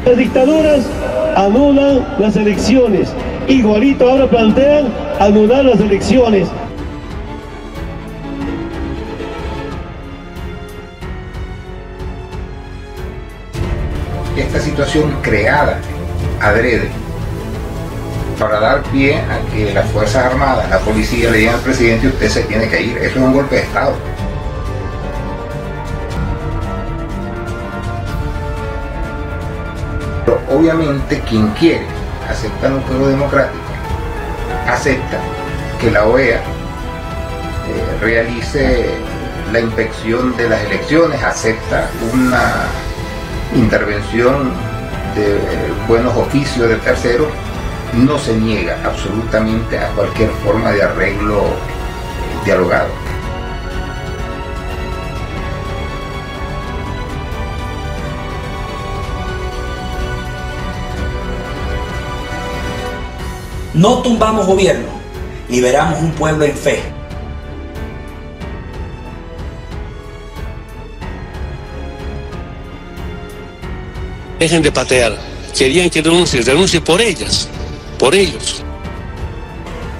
Las dictaduras anulan las elecciones. Igualito ahora plantean anular las elecciones. Esta situación creada adrede para dar pie a que las Fuerzas Armadas, la policía, le digan al presidente: usted se tiene que ir. Eso es un golpe de Estado. Pero obviamente quien quiere aceptar un juego democrático acepta que la OEA realice la inspección de las elecciones, acepta una intervención de buenos oficios de terceros, no se niega absolutamente a cualquier forma de arreglo dialogado. No tumbamos gobierno, liberamos un pueblo en fe. Dejen de patear. Querían que renuncie por ellas, por ellos.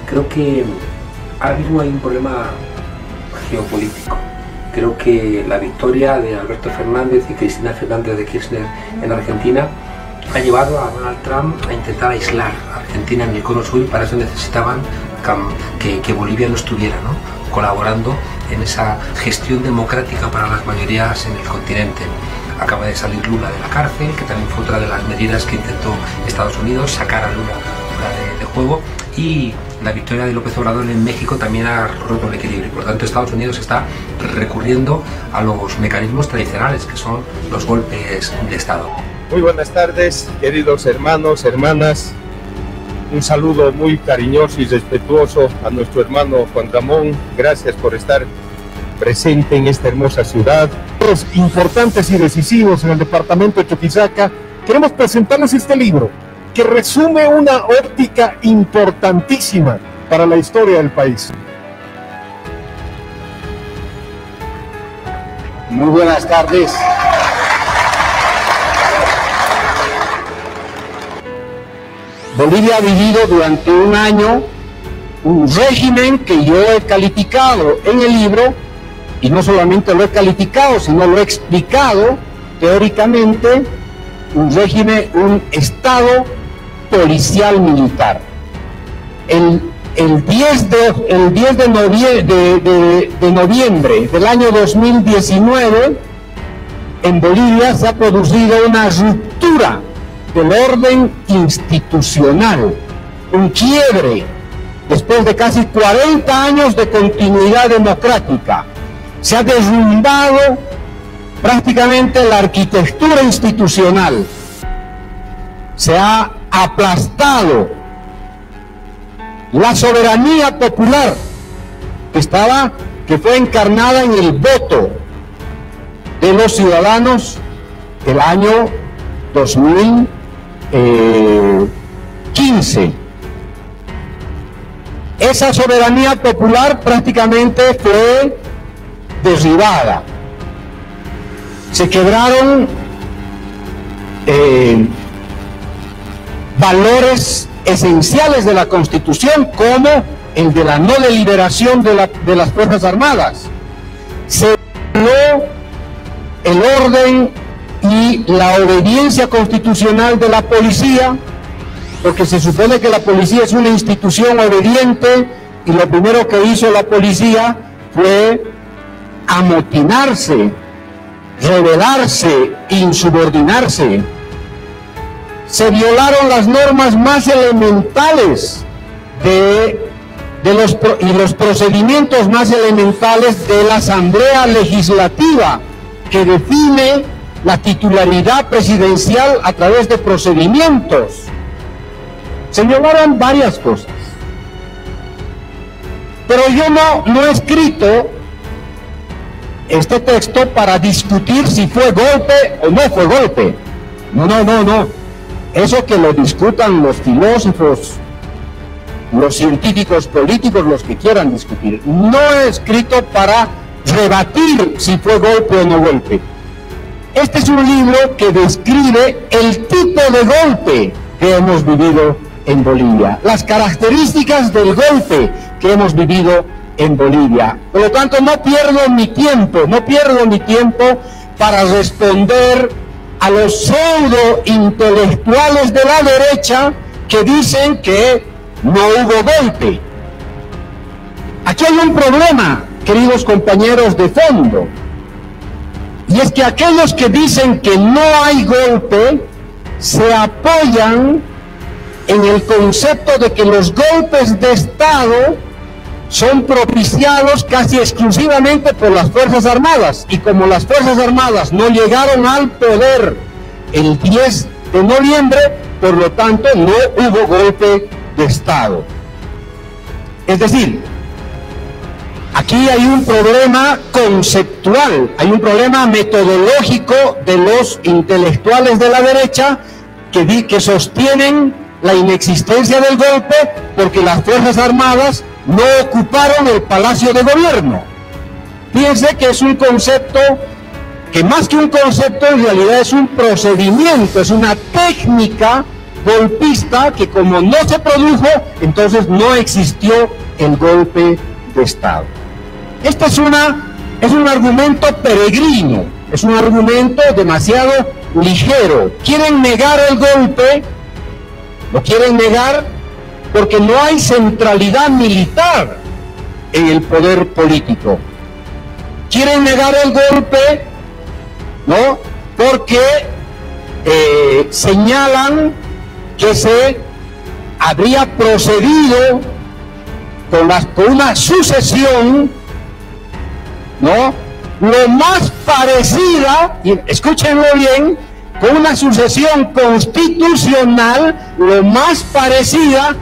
Creo que ahora mismo hay un problema geopolítico. Creo que la victoria de Alberto Fernández y Cristina Fernández de Kirchner en Argentina ha llevado a Donald Trump a intentar aislar a Argentina en el Cono Sur, y para eso necesitaban que Bolivia no estuviera, ¿no?, colaborando en esa gestión democrática para las mayorías en el continente. Acaba de salir Lula de la cárcel, que también fue otra de las medidas que intentó Estados Unidos, sacar a Lula de juego, y la victoria de López Obrador en México también ha roto el equilibrio. Por lo tanto, Estados Unidos está recurriendo a los mecanismos tradicionales, que son los golpes de Estado. Muy buenas tardes, queridos hermanos, hermanas. Un saludo muy cariñoso y respetuoso a nuestro hermano Juan Ramón. Gracias por estar presente en esta hermosa ciudad. Los importantes y decisivos en el departamento de Chuquisaca, queremos presentarles este libro que resume una óptica importantísima para la historia del país. Muy buenas tardes. Bolivia ha vivido durante un año un régimen que yo he calificado en el libro, y no solamente lo he calificado, sino lo he explicado teóricamente, un régimen, un Estado policial militar. El 10 de noviembre del año 2019, en Bolivia se ha producido una ruptura del orden institucional, un quiebre después de casi 40 años de continuidad democrática. Se ha derrumbado prácticamente la arquitectura institucional, se ha aplastado la soberanía popular que fue encarnada en el voto de los ciudadanos el año 2015. Esa soberanía popular prácticamente fue derribada. Se quebraron valores esenciales de la Constitución, como el de la no deliberación de las Fuerzas Armadas. Se violó el orden y la obediencia constitucional de la policía, porque se supone que la policía es una institución obediente, y lo primero que hizo la policía fue amotinarse, rebelarse, insubordinarse. Se violaron las normas más elementales y los procedimientos más elementales de la Asamblea Legislativa, que define la titularidad presidencial a través de procedimientos. Se violaron varias cosas. Pero yo no he escrito este texto para discutir si fue golpe o no fue golpe. No. Eso que lo discutan los filósofos, los científicos políticos, los que quieran discutir. No he escrito para rebatir si fue golpe o no golpe. Este es un libro que describe el tipo de golpe que hemos vivido en Bolivia, las características del golpe que hemos vivido en Bolivia. Por lo tanto, no pierdo mi tiempo para responder a los pseudo intelectuales de la derecha que dicen que no hubo golpe. Aquí hay un problema, queridos compañeros, de fondo, y es que aquellos que dicen que no hay golpe se apoyan en el concepto de que los golpes de Estado son propiciados casi exclusivamente por las Fuerzas Armadas, y como las Fuerzas Armadas no llegaron al poder el 10 de noviembre, por lo tanto no hubo golpe de Estado. Es decir, aquí hay un problema conceptual, hay un problema metodológico de los intelectuales de la derecha que sostienen la inexistencia del golpe porque las Fuerzas Armadas no ocuparon el Palacio de Gobierno. Fíjense que es un concepto que más que un concepto en realidad es un procedimiento, es una técnica golpista que como no se produjo, entonces no existió el golpe de Estado. Este es un argumento peregrino, es un argumento demasiado ligero. Quieren negar el golpe, lo quieren negar porque no hay centralidad militar en el poder político. Quieren negar el golpe, ¿no? Porque señalan que se habría procedido con una sucesión, ¿no? Lo más parecida, y escúchenlo bien, con una sucesión constitucional lo más parecida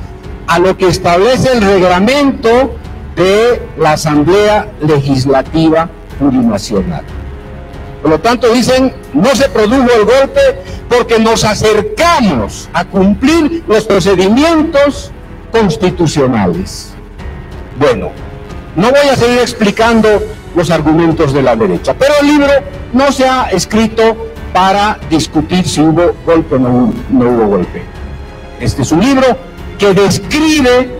a lo que establece el reglamento de la Asamblea Legislativa Plurinacional. Por lo tanto dicen, no se produjo el golpe porque nos acercamos a cumplir los procedimientos constitucionales. Bueno, no voy a seguir explicando los argumentos de la derecha, pero el libro no se ha escrito para discutir si hubo golpe o no hubo golpe. Este es un libro que describe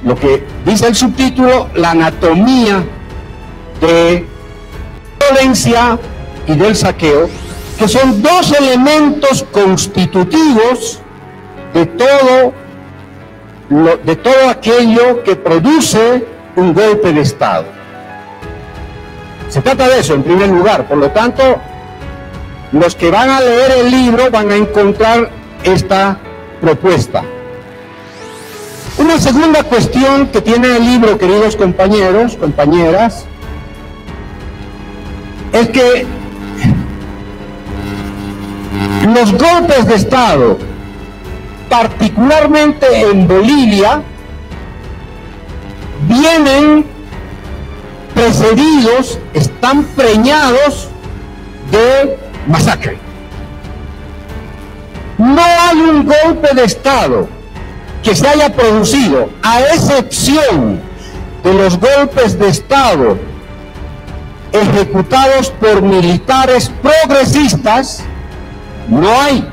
lo que dice el subtítulo, la anatomía de violencia y del saqueo, que son dos elementos constitutivos de todo aquello que produce un golpe de Estado. Se trata de eso en primer lugar. Por lo tanto, los que van a leer el libro van a encontrar esta propuesta. Una segunda cuestión que tiene el libro, queridos compañeros, compañeras, es que los golpes de Estado, particularmente en Bolivia, vienen precedidos, están preñados de masacre. No hay un golpe de Estado que se haya producido, a excepción de los golpes de Estado ejecutados por militares progresistas, no hay.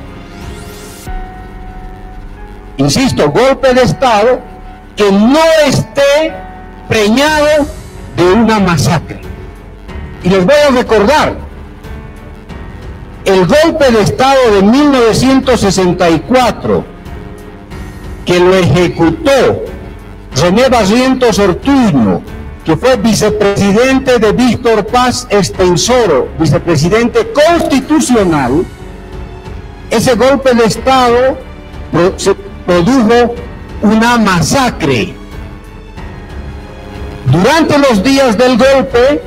Insisto, golpe de Estado que no esté preñado de una masacre. Y les voy a recordar, el golpe de Estado de 1964, que lo ejecutó René Barrientos Ortuño, que fue vicepresidente de Víctor Paz Estenssoro, vicepresidente constitucional, ese golpe de Estado se produjo una masacre. Durante los días del golpe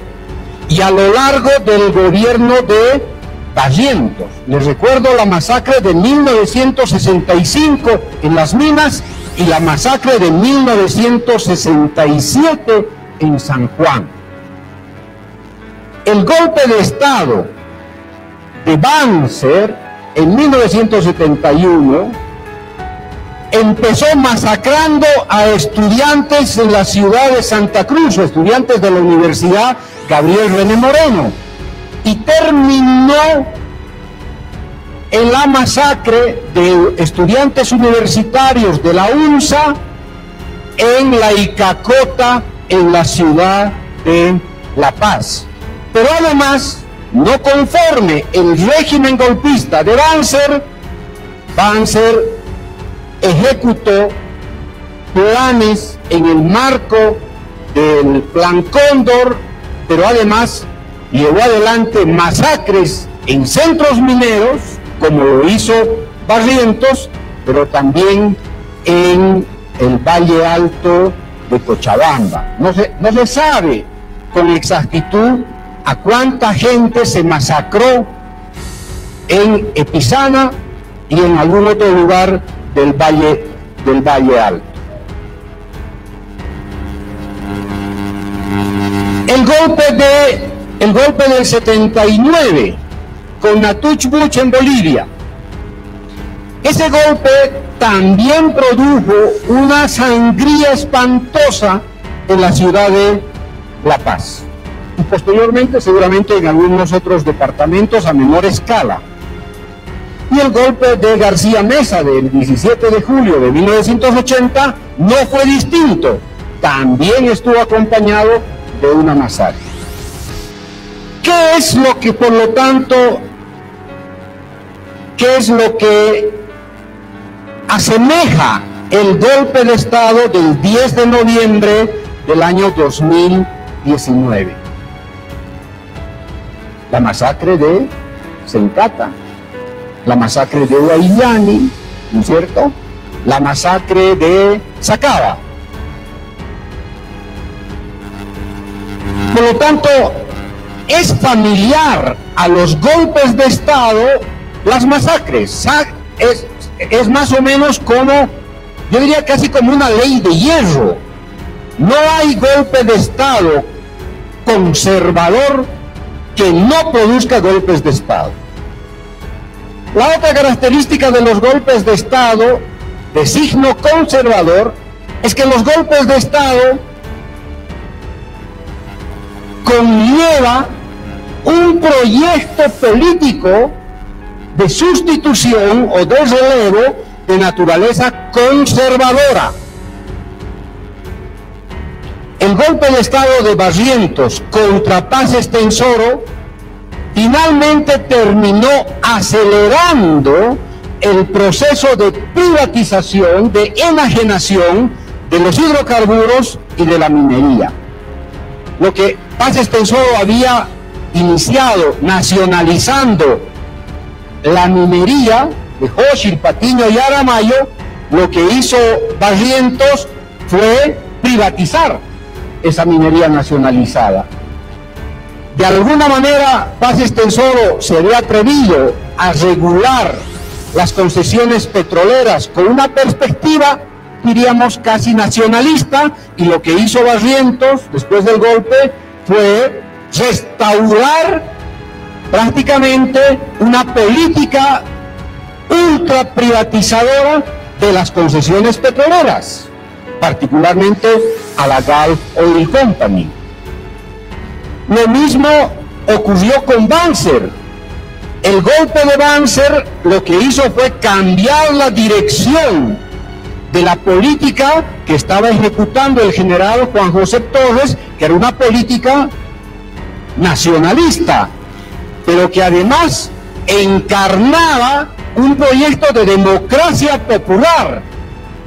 y a lo largo del gobierno de Barrientos. Les recuerdo la masacre de 1965 en Las Minas y la masacre de 1967 en San Juan. El golpe de Estado de Banzer en 1971 empezó masacrando a estudiantes en la ciudad de Santa Cruz, estudiantes de la Universidad Gabriel René Moreno. y terminó en la masacre de estudiantes universitarios de la UNSA en la Icacota, en la ciudad de La Paz. Pero además, no conforme el régimen golpista de Banzer ejecutó planes en el marco del Plan Cóndor, pero además llevó adelante masacres en centros mineros, como lo hizo Barrientos, pero también en el Valle Alto de Cochabamba. No se sabe con exactitud a cuánta gente se masacró en Epizana y en algún otro lugar del Valle Alto. El golpe del 79 con Natuch Buch en Bolivia. Ese golpe también produjo una sangría espantosa en la ciudad de La Paz y posteriormente seguramente en algunos otros departamentos a menor escala. Y el golpe de García Mesa del 17 de julio de 1980 no fue distinto, también estuvo acompañado de una masacre. ¿Qué es lo que, por lo tanto, asemeja el golpe de Estado del 10 de noviembre del año 2019? La masacre de Sencata, la masacre de Huayllani, ¿no es cierto? La masacre de Sacaba. Por lo tanto, es familiar a los golpes de Estado las masacres. Es más o menos como, yo diría casi como una ley de hierro. No hay golpe de Estado conservador que no produzca golpes de Estado. La otra característica de los golpes de Estado de signo conservador es que los golpes de Estado conlleva un proyecto político de sustitución o de relevo de naturaleza conservadora. El golpe de Estado de Barrientos contra Paz Estenssoro finalmente terminó acelerando el proceso de privatización, de enajenación de los hidrocarburos y de la minería. Lo que Paz Estenssoro había iniciado nacionalizando la minería de Xochitl, Patiño y Aramayo, lo que hizo Barrientos fue privatizar esa minería nacionalizada. De alguna manera, Paz Estenssoro se había atrevido a regular las concesiones petroleras con una perspectiva, diríamos, casi nacionalista, y lo que hizo Barrientos después del golpe fue restaurar prácticamente una política ultra privatizadora de las concesiones petroleras, particularmente a la Gulf Oil Company. Lo mismo ocurrió con Banzer. El golpe de Banzer lo que hizo fue cambiar la dirección de la política que estaba ejecutando el general Juan José Torres, que era una política nacionalista, pero que además encarnaba un proyecto de democracia popular.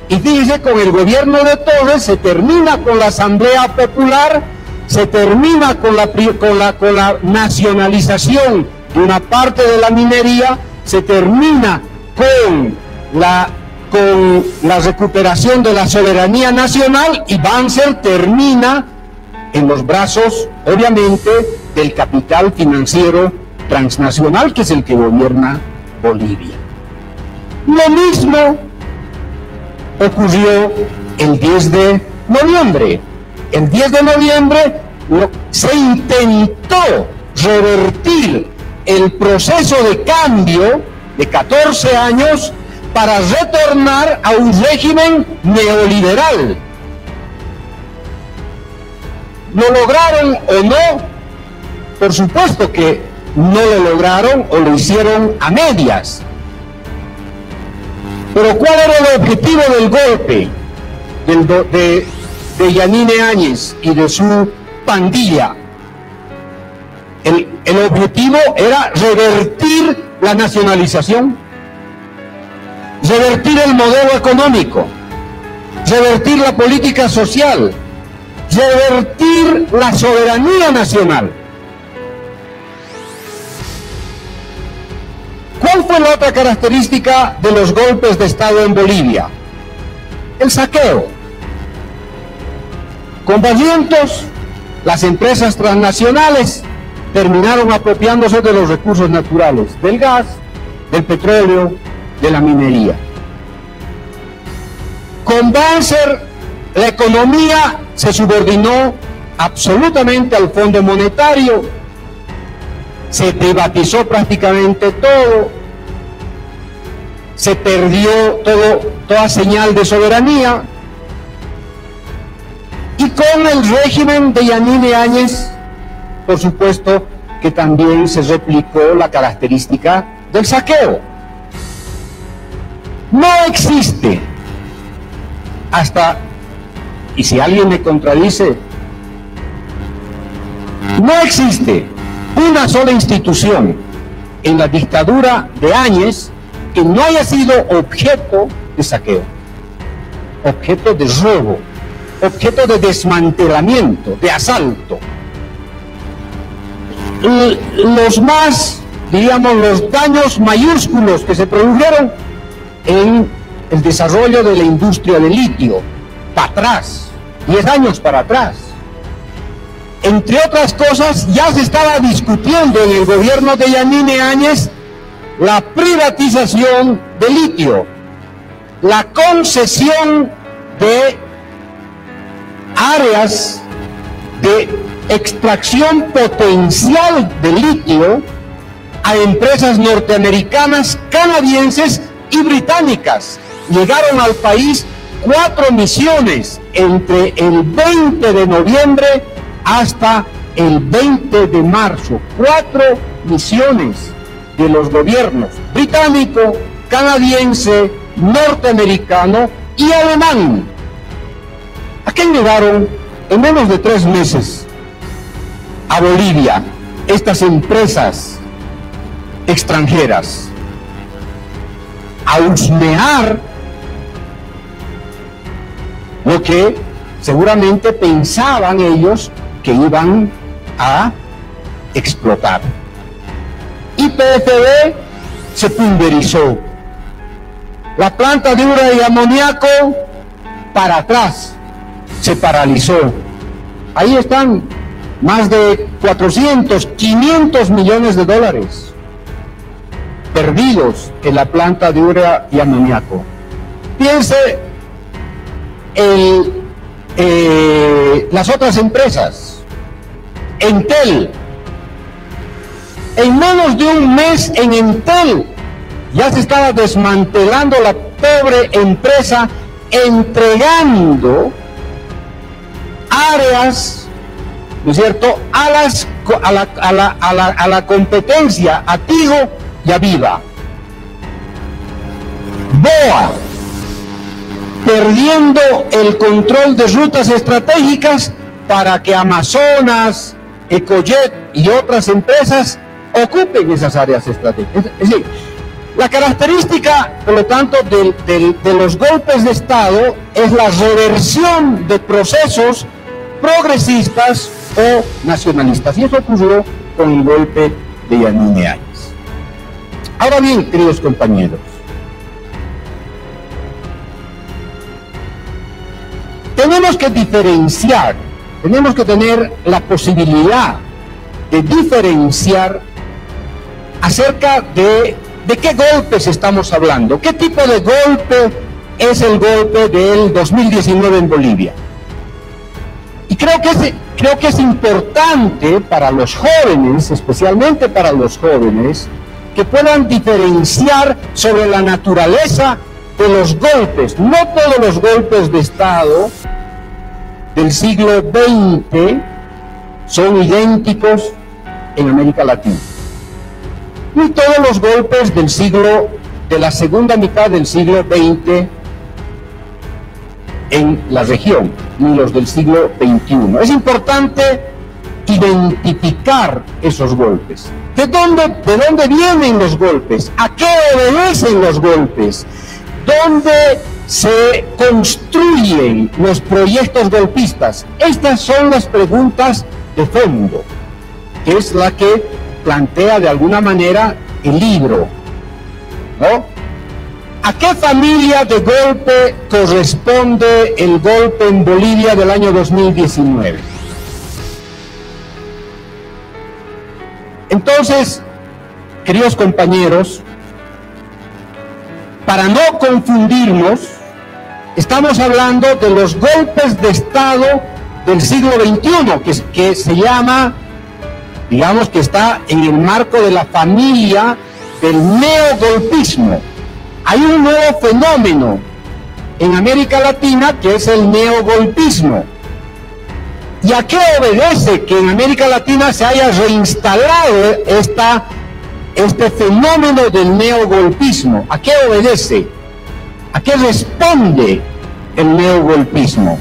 Y fíjense, con el gobierno de Torres se termina con la Asamblea Popular, se termina con la nacionalización de una parte de la minería, se termina con la recuperación de la soberanía nacional, y Banzer termina en los brazos, obviamente, del capital financiero transnacional, que es el que gobierna Bolivia. Lo mismo ocurrió el 10 de noviembre. El 10 de noviembre se intentó revertir el proceso de cambio de 14 años para retornar a un régimen neoliberal. ¿Lo lograron o no? Por supuesto que no lo lograron o lo hicieron a medias. Pero ¿cuál era el objetivo del golpe de Yanine Áñez y de su pandilla? El objetivo era revertir la nacionalización, revertir el modelo económico, revertir la política social, revertir la soberanía nacional. ¿Cuál fue la otra característica de los golpes de Estado en Bolivia? El saqueo. Con Barrientos, las empresas transnacionales terminaron apropiándose de los recursos naturales, del gas, del petróleo, de la minería. Con Banzer, la economía se subordinó absolutamente al Fondo Monetario, se privatizó prácticamente todo, se perdió toda señal de soberanía, y con el régimen de Yanine Áñez, por supuesto que también se replicó la característica del saqueo. No existe y si alguien me contradice, no existe una sola institución en la dictadura de Áñez que no haya sido objeto de saqueo, objeto de robo, objeto de desmantelamiento, de asalto. Los más, diríamos, los daños mayúsculos que se produjeron en el desarrollo de la industria del litio, para atrás, 10 años para atrás. Entre otras cosas, ya se estaba discutiendo en el gobierno de Yanine Áñez la privatización del litio, la concesión de áreas de extracción potencial de litio a empresas norteamericanas, canadienses y británicas. Llegaron al país 4 misiones entre el 20 de noviembre hasta el 20 de marzo. 4 misiones de los gobiernos británico, canadiense, norteamericano y alemán. ¿A qué llegaron en menos de 3 meses a Bolivia estas empresas extranjeras? A husmear lo que seguramente pensaban ellos que iban a explotar. YPF se pulverizó. La planta de urea y amoníaco para atrás, se paralizó. Ahí están más de 400, 500 millones de dólares perdidos en la planta de urea y amoníaco. Piense las otras empresas. Entel, en menos de un mes en Entel ya se estaba desmantelando la pobre empresa, entregando áreas, ¿no es cierto?, a la competencia, a Tigo y a Viva. BOA, perdiendo el control de rutas estratégicas para que Amazonas, Ecojet y otras empresas ocupen esas áreas estratégicas. Es decir, la característica, por lo tanto, de los golpes de Estado es la reversión de procesos progresistas o nacionalistas. Y eso ocurrió con el golpe de Yanine Áñez. Ahora bien, queridos compañeros, tenemos que diferenciar, tenemos que tener la posibilidad de diferenciar acerca de qué golpes estamos hablando, qué tipo de golpe es el golpe del 2019 en Bolivia. Y creo que es importante para los jóvenes, especialmente para los jóvenes, que puedan diferenciar sobre la naturaleza de los golpes. No todos los golpes de Estado del siglo XX son idénticos en América Latina. ni todos los golpes de la segunda mitad del siglo XX en la región, ni los del siglo XXI. Es importante identificar esos golpes. ¿De dónde vienen los golpes? ¿A qué obedecen los golpes? ¿Dónde se construyen los proyectos golpistas? Estas son las preguntas de fondo, que es la que plantea de alguna manera el libro, ¿no? ¿A qué familia de golpe corresponde el golpe en Bolivia del año 2019? Entonces, queridos compañeros, para no confundirnos, estamos hablando de los golpes de Estado del siglo XXI, que se llama, digamos que está en el marco de la familia del neogolpismo. Hay un nuevo fenómeno en América Latina que es el neogolpismo. ¿Y a qué obedece que en América Latina se haya reinstalado este fenómeno del neogolpismo? ¿A qué obedece? ¿A qué responde el neogolpismo?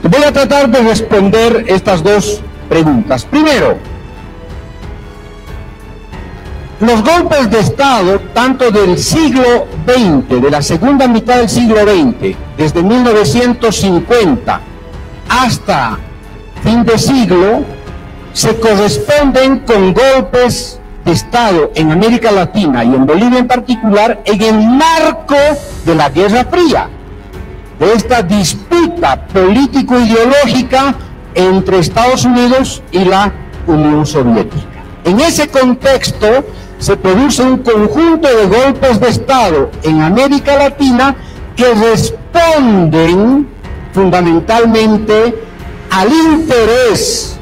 Voy a tratar de responder estas dos preguntas. Primero, los golpes de Estado, tanto del siglo XX, de la segunda mitad del siglo XX, desde 1950 hasta fin de siglo, se corresponden con golpes de Estado en América Latina y en Bolivia en particular en el marco de la Guerra Fría, de esta disputa político-ideológica entre Estados Unidos y la Unión Soviética. En ese contexto se produce un conjunto de golpes de Estado en América Latina que responden fundamentalmente al interés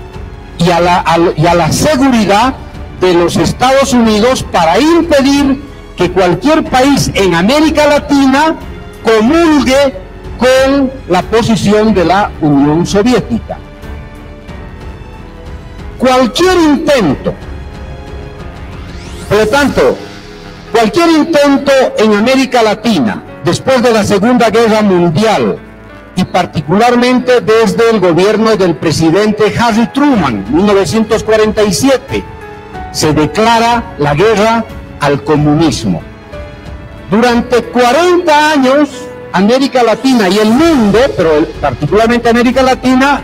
y a la seguridad de los Estados Unidos para impedir que cualquier país en América Latina comulgue con la posición de la Unión Soviética. Cualquier intento, por lo tanto, cualquier intento en América Latina después de la Segunda Guerra Mundial, y particularmente desde el gobierno del presidente Harry Truman, 1947, se declara la guerra al comunismo. Durante 40 años, América Latina y el mundo, pero particularmente América Latina,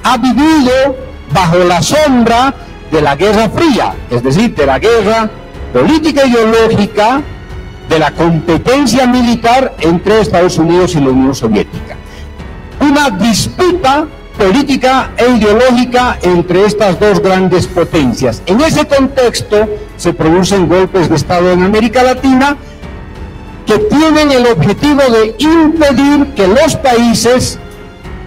ha vivido bajo la sombra de la Guerra Fría, es decir, de la guerra política ideológica, de la competencia militar entre Estados Unidos y la Unión Soviética. Una disputa política e ideológica entre estas dos grandes potencias. En ese contexto se producen golpes de Estado en América Latina que tienen el objetivo de impedir que los países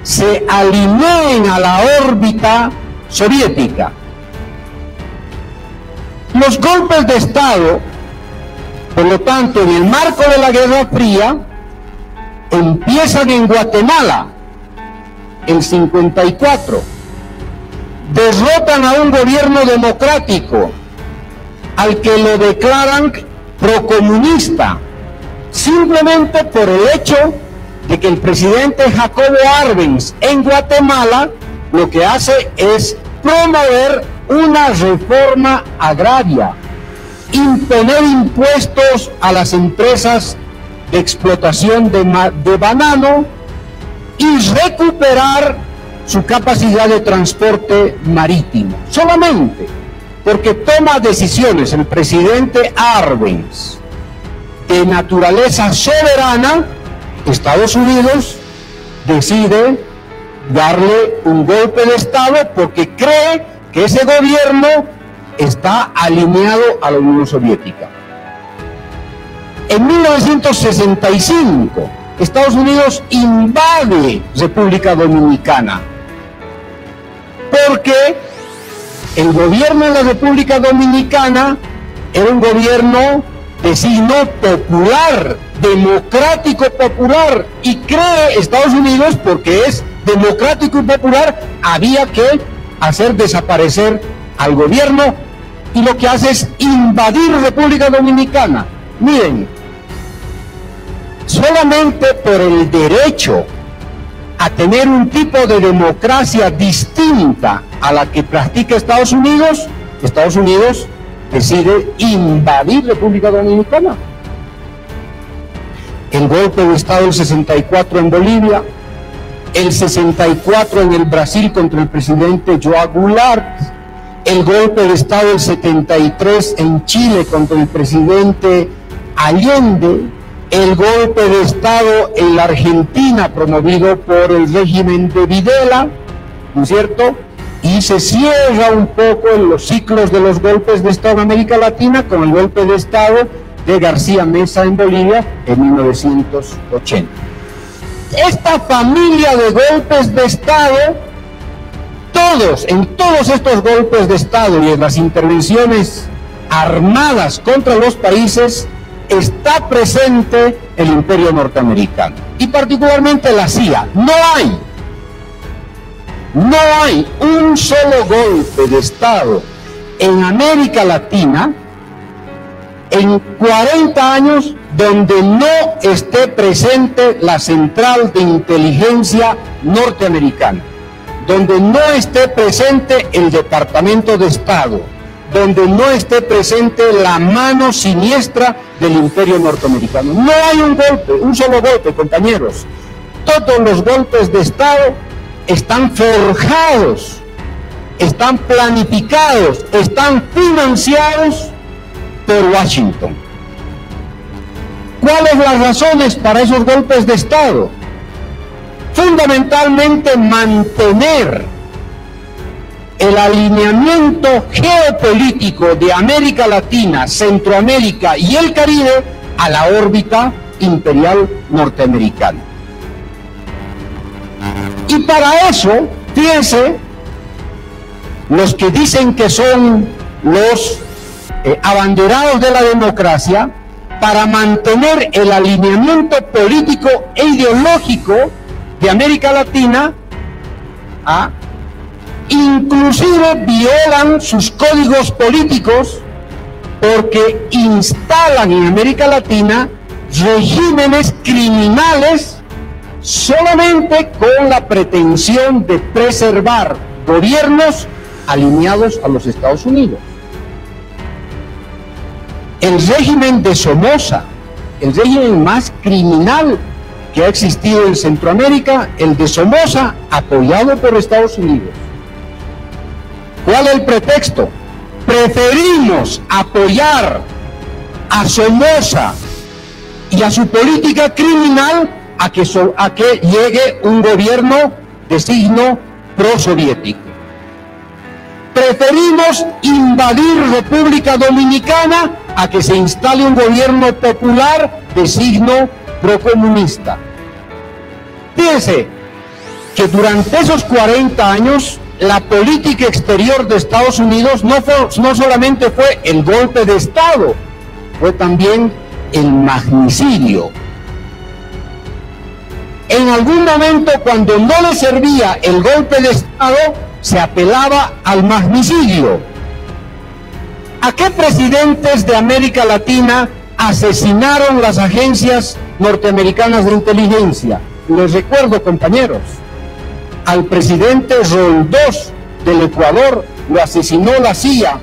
se alineen a la órbita soviética. Los golpes de Estado, por lo tanto, en el marco de la Guerra Fría, empiezan en Guatemala, el 54, derrotan a un gobierno democrático, al que lo declaran procomunista, simplemente por el hecho de que el presidente Jacobo Arbenz en Guatemala lo que hace es promover una reforma agraria, imponer impuestos a las empresas de explotación de banano y recuperar su capacidad de transporte marítimo. Solamente porque toma decisiones el presidente Arbenz de naturaleza soberana, Estados Unidos decide darle un golpe de Estado porque cree que ese gobierno está alineado a la Unión Soviética. En 1965, Estados Unidos invade República Dominicana porque el gobierno de la República Dominicana era un gobierno de signo popular, democrático popular, y cree Estados Unidos, porque es democrático y popular, había que hacer desaparecer al gobierno y lo que hace es invadir República Dominicana. Miren, solamente por el derecho a tener un tipo de democracia distinta a la que practica Estados Unidos decide invadir República Dominicana. El golpe de Estado del 64 en Bolivia, el 64 en el Brasil contra el presidente João Goulart, el golpe de Estado del 73 en Chile contra el presidente Allende, el golpe de Estado en la Argentina promovido por el régimen de Videla, ¿no es cierto? Y se cierra un poco en los ciclos de los golpes de Estado en América Latina con el golpe de Estado de García Meza en Bolivia en 1980. Esta familia de golpes de Estado, en todos estos golpes de Estado y en las intervenciones armadas contra los países, está presente el imperio norteamericano y particularmente la CIA. No hay un solo golpe de Estado en América Latina en 40 años donde no esté presente la Central de Inteligencia norteamericana, donde no esté presente el Departamento de Estado, donde no esté presente la mano siniestra del imperio norteamericano. No hay un solo golpe, compañeros. Todos los golpes de Estado están forjados, están planificados, están financiados por Washington. ¿Cuáles las razones para esos golpes de Estado? Fundamentalmente mantener el alineamiento geopolítico de América Latina, Centroamérica y el Caribe a la órbita imperial norteamericana. Y para eso, fíjense, los que dicen que son los abanderados de la democracia, para mantener el alineamiento político e ideológico de América Latina, inclusive violan sus códigos políticos porque instalan en América Latina regímenes criminales solamente con la pretensión de preservar gobiernos alineados a los Estados Unidos. El régimen de Somoza, el régimen más criminal que ha existido en Centroamérica, el de Somoza, apoyado por Estados Unidos. ¿Cuál es el pretexto? Preferimos apoyar a Somoza y a su política criminal a que llegue un gobierno de signo prosoviético. Preferimos invadir República Dominicana a que se instale un gobierno popular de signo procomunista. Fíjense que durante esos 40 años la política exterior de Estados Unidos no solamente fue el golpe de Estado, fue también el magnicidio. En algún momento, cuando no le servía el golpe de Estado, se apelaba al magnicidio. ¿A qué presidentes de América Latina asesinaron las agencias norteamericanas de inteligencia? Les recuerdo, compañeros, al presidente Roldós del Ecuador lo asesinó la CIA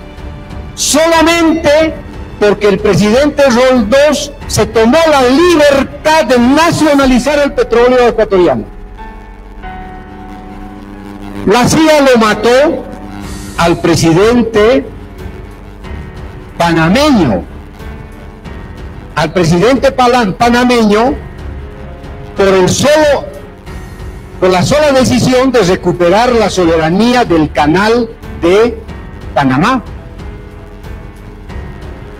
solamente porque el presidente Roldós se tomó la libertad de nacionalizar el petróleo ecuatoriano. La CIA lo mató al presidente panameño, panameño por la sola decisión de recuperar la soberanía del canal de Panamá.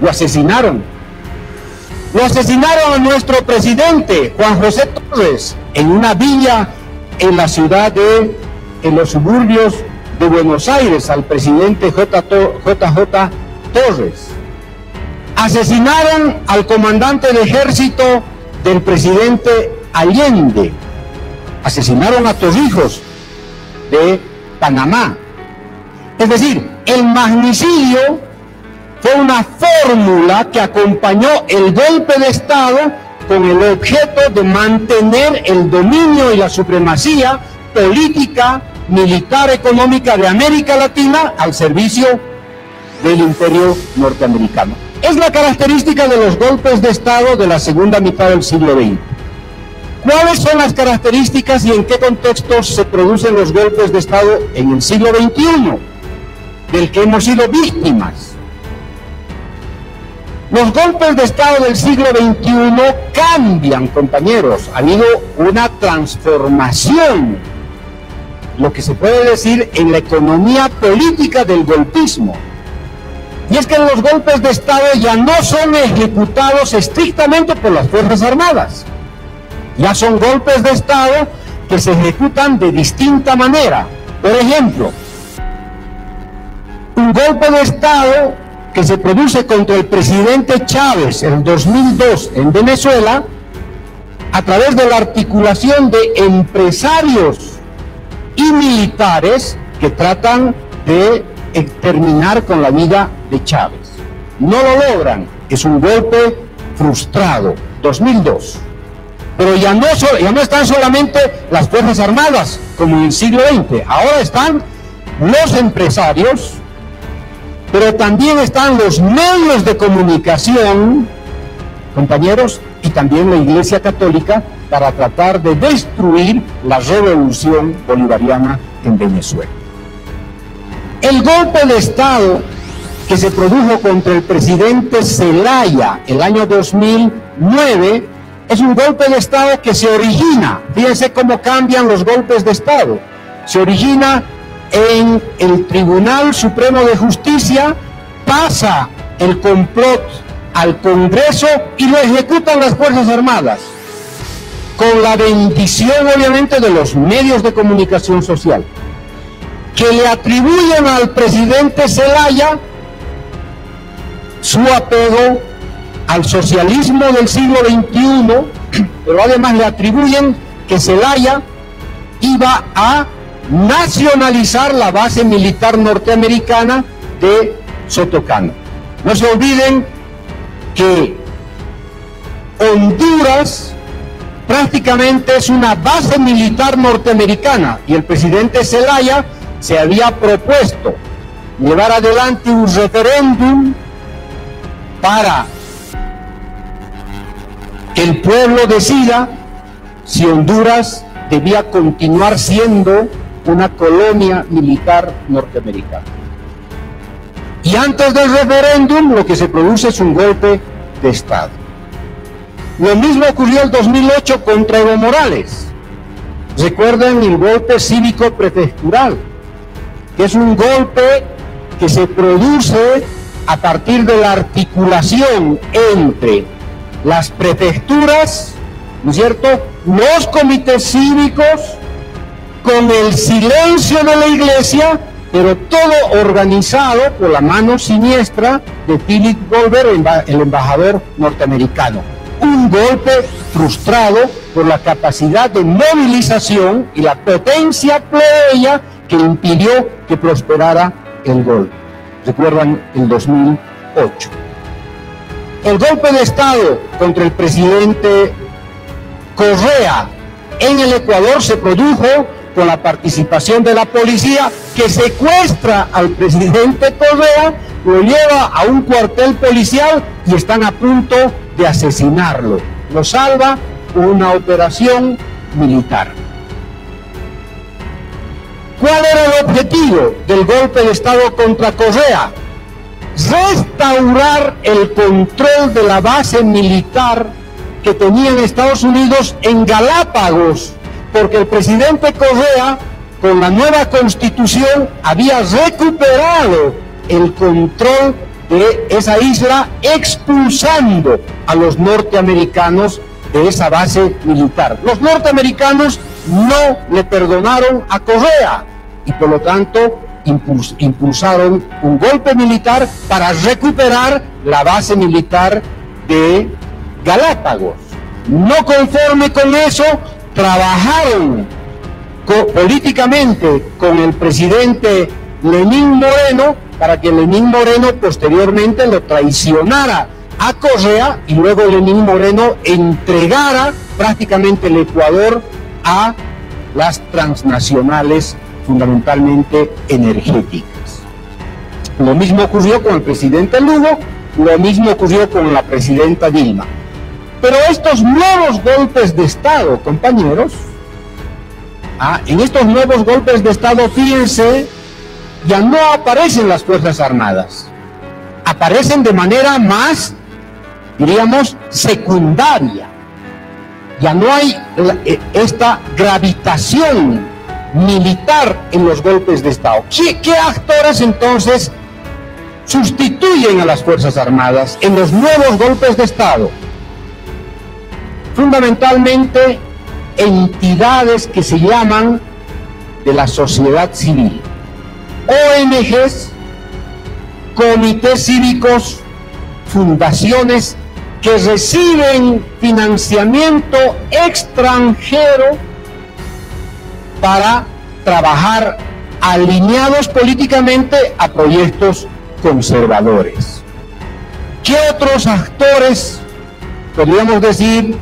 Lo asesinaron. Lo asesinaron a nuestro presidente, Juan José Torres, en una villa en la ciudad en los suburbios de Buenos Aires, al presidente JJ Torres. Asesinaron al comandante de ejército del presidente Allende. Asesinaron a Torrijos de Panamá. Es decir, el magnicidio fue una fórmula que acompañó el golpe de Estado con el objeto de mantener el dominio y la supremacía política, militar, económica de América Latina al servicio del imperio norteamericano. Es la característica de los golpes de Estado de la segunda mitad del siglo XX. ¿Cuáles son las características y en qué contextos se producen los golpes de Estado en el siglo XXI, del que hemos sido víctimas? Los golpes de Estado del siglo XXI cambian, compañeros. Ha habido una transformación, lo que se puede decir, en la economía política del golpismo. Y es que los golpes de Estado ya no son ejecutados estrictamente por las Fuerzas Armadas. Ya son golpes de Estado que se ejecutan de distinta manera. Por ejemplo, un golpe de Estado que se produce contra el presidente Chávez en 2002 en Venezuela, a través de la articulación de empresarios y militares que tratan de terminar con la vida de Chávez. No lo logran, es un golpe frustrado, 2002. Pero ya no están solamente las Fuerzas Armadas, como en el siglo XX, ahora están los empresarios, pero también están los medios de comunicación, compañeros, y también la Iglesia Católica, para tratar de destruir la revolución bolivariana en Venezuela. El golpe de Estado que se produjo contra el presidente Zelaya el año 2009 es un golpe de Estado que se origina, fíjense cómo cambian los golpes de Estado, se origina en el Tribunal Supremo de Justicia, pasa el complot al Congreso y lo ejecutan las Fuerzas Armadas, con la bendición obviamente de los medios de comunicación social, que le atribuyen al presidente Zelaya su apego al socialismo del siglo XXI, pero además le atribuyen que Zelaya iba a nacionalizar la base militar norteamericana de Sotocano. No se olviden que Honduras prácticamente es una base militar norteamericana y el presidente Zelaya se había propuesto llevar adelante un referéndum para que el pueblo decida si Honduras debía continuar siendo una colonia militar norteamericana. Y antes del referéndum lo que se produce es un golpe de Estado. Lo mismo ocurrió en 2008 contra Evo Morales. Recuerden el golpe cívico prefectural, que es un golpe que se produce a partir de la articulación entre las prefecturas, ¿no es cierto?, los comités cívicos, con el silencio de la Iglesia, pero todo organizado por la mano siniestra de Philip Goldberg, el embajador norteamericano. Un golpe frustrado por la capacidad de movilización y la potencia plebeya que impidió que prosperara el golpe. Recuerdan el 2008. El golpe de Estado contra el presidente Correa en el Ecuador se produjo con la participación de la policía, que secuestra al presidente Correa, lo lleva a un cuartel policial y están a punto de asesinarlo. Lo salva una operación militar. ¿Cuál era el objetivo del golpe de Estado contra Correa? Restaurar el control de la base militar que tenía en Estados Unidos en Galápagos, porque el presidente Correa, con la nueva constitución, había recuperado el control de esa isla, expulsando a los norteamericanos de esa base militar. Los norteamericanos no le perdonaron a Correa y por lo tanto impulsaron un golpe militar para recuperar la base militar de Galápagos. No conforme con eso, trabajaron políticamente con el presidente Lenín Moreno para que Lenín Moreno posteriormente lo traicionara a Correa y luego Lenín Moreno entregara prácticamente el Ecuador a las transnacionales, fundamentalmente energéticas. Lo mismo ocurrió con el presidente Lugo, lo mismo ocurrió con la presidenta Dilma. Pero estos nuevos golpes de Estado, compañeros, en estos nuevos golpes de Estado, fíjense, ya no aparecen las Fuerzas Armadas, aparecen de manera más, diríamos, secundaria. Ya no hay esta gravitación militar en los golpes de Estado. ¿Qué actores entonces sustituyen a las Fuerzas Armadas en los nuevos golpes de Estado? Fundamentalmente entidades que se llaman de la sociedad civil, ONGs, comités cívicos, fundaciones que reciben financiamiento extranjero para trabajar alineados políticamente a proyectos conservadores. ¿Qué otros actores, podríamos decir,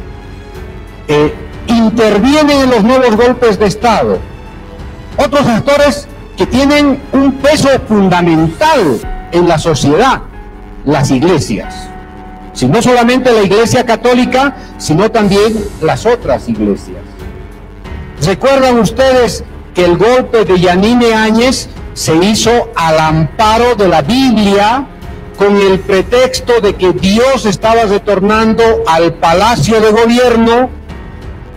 intervienen en los nuevos golpes de Estado? Otros actores que tienen un peso fundamental en la sociedad, las iglesias. Si no solamente la Iglesia Católica, sino también las otras iglesias. ¿Recuerdan ustedes que el golpe de Yanine Áñez se hizo al amparo de la Biblia, con el pretexto de que Dios estaba retornando al palacio de gobierno,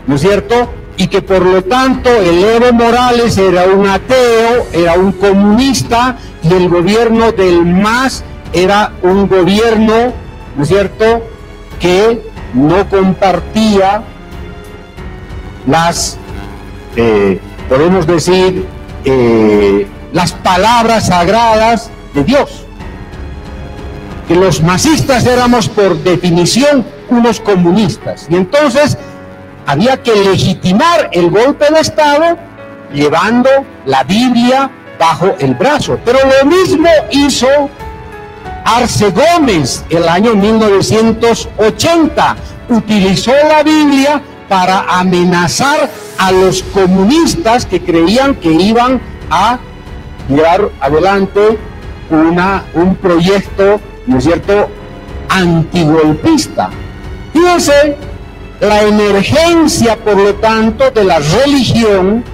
¿no es cierto? Y que por lo tanto el Evo Morales era un ateo, era un comunista, y el gobierno del MAS era un gobierno, ¿no es cierto?, que no compartía las, podemos decir, las palabras sagradas de Dios. Que los masistas éramos por definición unos comunistas. Y entonces había que legitimar el golpe de Estado llevando la Biblia bajo el brazo. Pero lo mismo hizo Arce Gómez el año 1980. Utilizó la Biblia para amenazar a los comunistas que creían que iban a llevar adelante un proyecto, ¿no es cierto?, antigolpista. Fíjense la emergencia, por lo tanto, de la religión,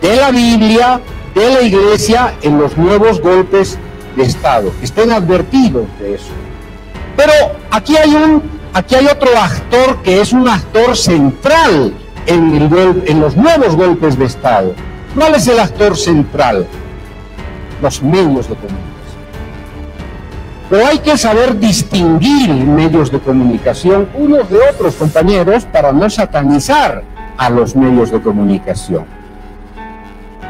de la Biblia, de la Iglesia en los nuevos golpes de Estado. Estén advertidos de eso. Pero aquí hay otro actor que es un actor central en los nuevos golpes de Estado. ¿Cuál es el actor central? Los medios de comunicación. Pero hay que saber distinguir medios de comunicación unos de otros, compañeros, para no satanizar a los medios de comunicación.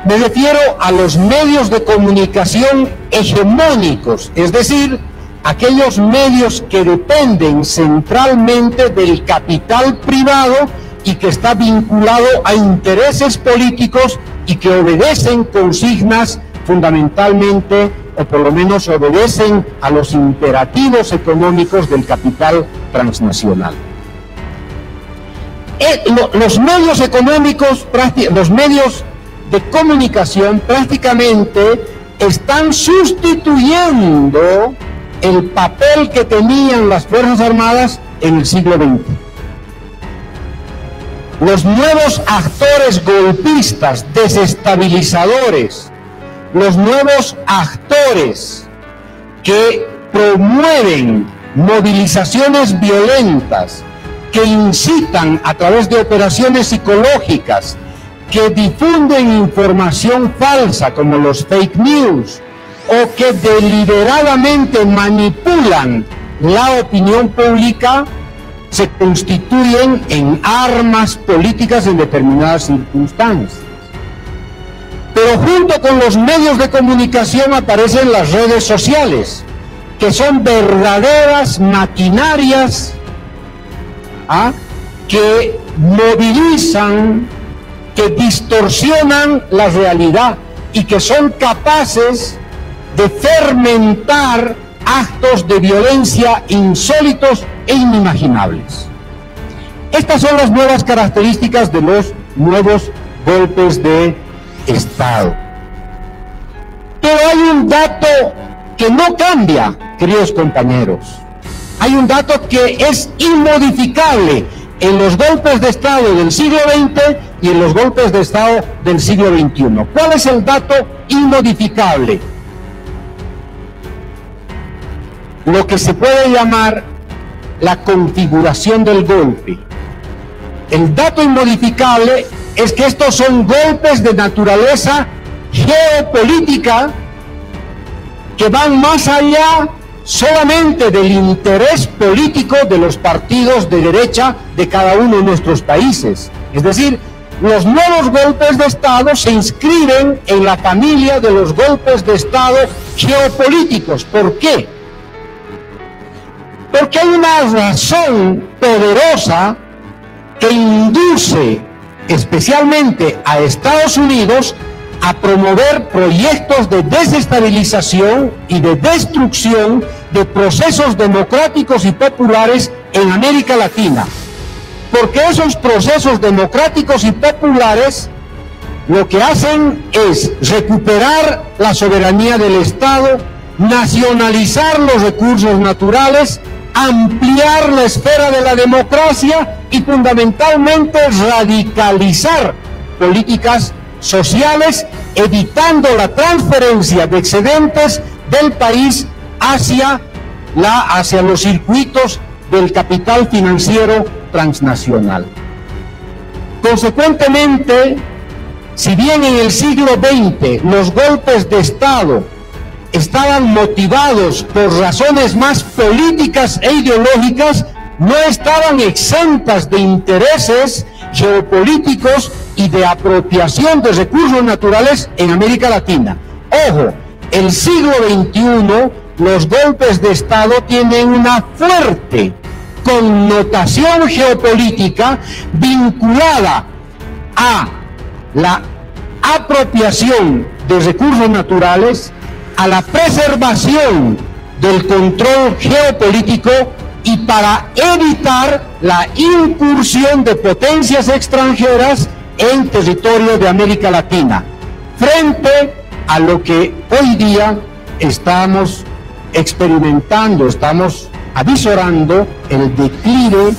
Me refiero a los medios de comunicación hegemónicos, es decir, aquellos medios que dependen centralmente del capital privado y que está vinculado a intereses políticos y que obedecen consignas fundamentalmente, o por lo menos obedecen a los imperativos económicos del capital transnacional. Los medios económicos, los medios de comunicación prácticamente están sustituyendo el papel que tenían las Fuerzas Armadas en el siglo XX. Los nuevos actores golpistas, desestabilizadores, los nuevos actores que promueven movilizaciones violentas, que incitan a través de operaciones psicológicas, que difunden información falsa como los fake news, o que deliberadamente manipulan la opinión pública, se constituyen en armas políticas en determinadas circunstancias. Pero junto con los medios de comunicación aparecen las redes sociales, que son verdaderas maquinarias que movilizan, que distorsionan la realidad y que son capaces de fermentar actos de violencia insólitos e inimaginables. Estas son las nuevas características de los nuevos golpes de Estado. Pero hay un dato que no cambia, queridos compañeros. Hay un dato que es inmodificable en los golpes de Estado del siglo XX y en los golpes de Estado del siglo XXI. ¿Cuál es el dato inmodificable? Lo que se puede llamar la configuración del golpe. El dato inmodificable es que estos son golpes de naturaleza geopolítica que van más allá solamente del interés político de los partidos de derecha de cada uno de nuestros países. Es decir, los nuevos golpes de Estado se inscriben en la familia de los golpes de Estado geopolíticos. ¿Por qué? Porque hay una razón poderosa que induce especialmente a Estados Unidos a promover proyectos de desestabilización y de destrucción de procesos democráticos y populares en América Latina. Porque esos procesos democráticos y populares lo que hacen es recuperar la soberanía del Estado, nacionalizar los recursos naturales, ampliar la esfera de la democracia y fundamentalmente radicalizar políticas sociales, evitando la transferencia de excedentes del país hacia los circuitos del capital financiero transnacional. Consecuentemente, si bien en el siglo XX los golpes de Estado estaban motivados por razones más políticas e ideológicas, no estaban exentas de intereses geopolíticos y de apropiación de recursos naturales en América Latina. Ojo, el siglo XXI, los golpes de Estado tienen una fuerte connotación geopolítica vinculada a la apropiación de recursos naturales, a la preservación del control geopolítico y para evitar la incursión de potencias extranjeras en territorio de América Latina, frente a lo que hoy día estamos experimentando, estamos avisorando el declive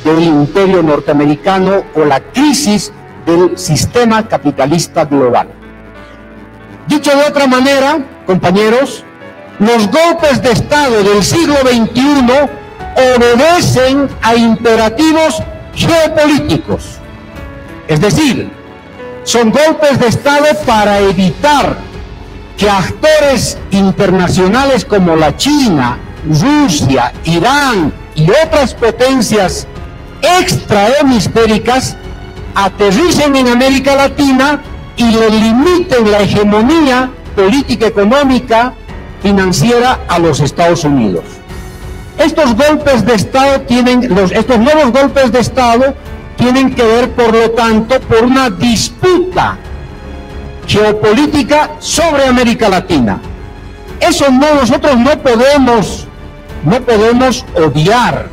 del imperio norteamericano o la crisis del sistema capitalista global. Dicho de otra manera, compañeros, los golpes de Estado del siglo XXI obedecen a imperativos geopolíticos. Es decir, son golpes de Estado para evitar que actores internacionales como la China, Rusia, Irán y otras potencias extrahemisféricas aterricen en América Latina y le limiten la hegemonía política, económica, financiera a los Estados Unidos. Estos golpes de Estado estos nuevos golpes de Estado tienen que ver, por lo tanto, por una disputa geopolítica sobre América Latina. Eso nosotros no podemos obviar.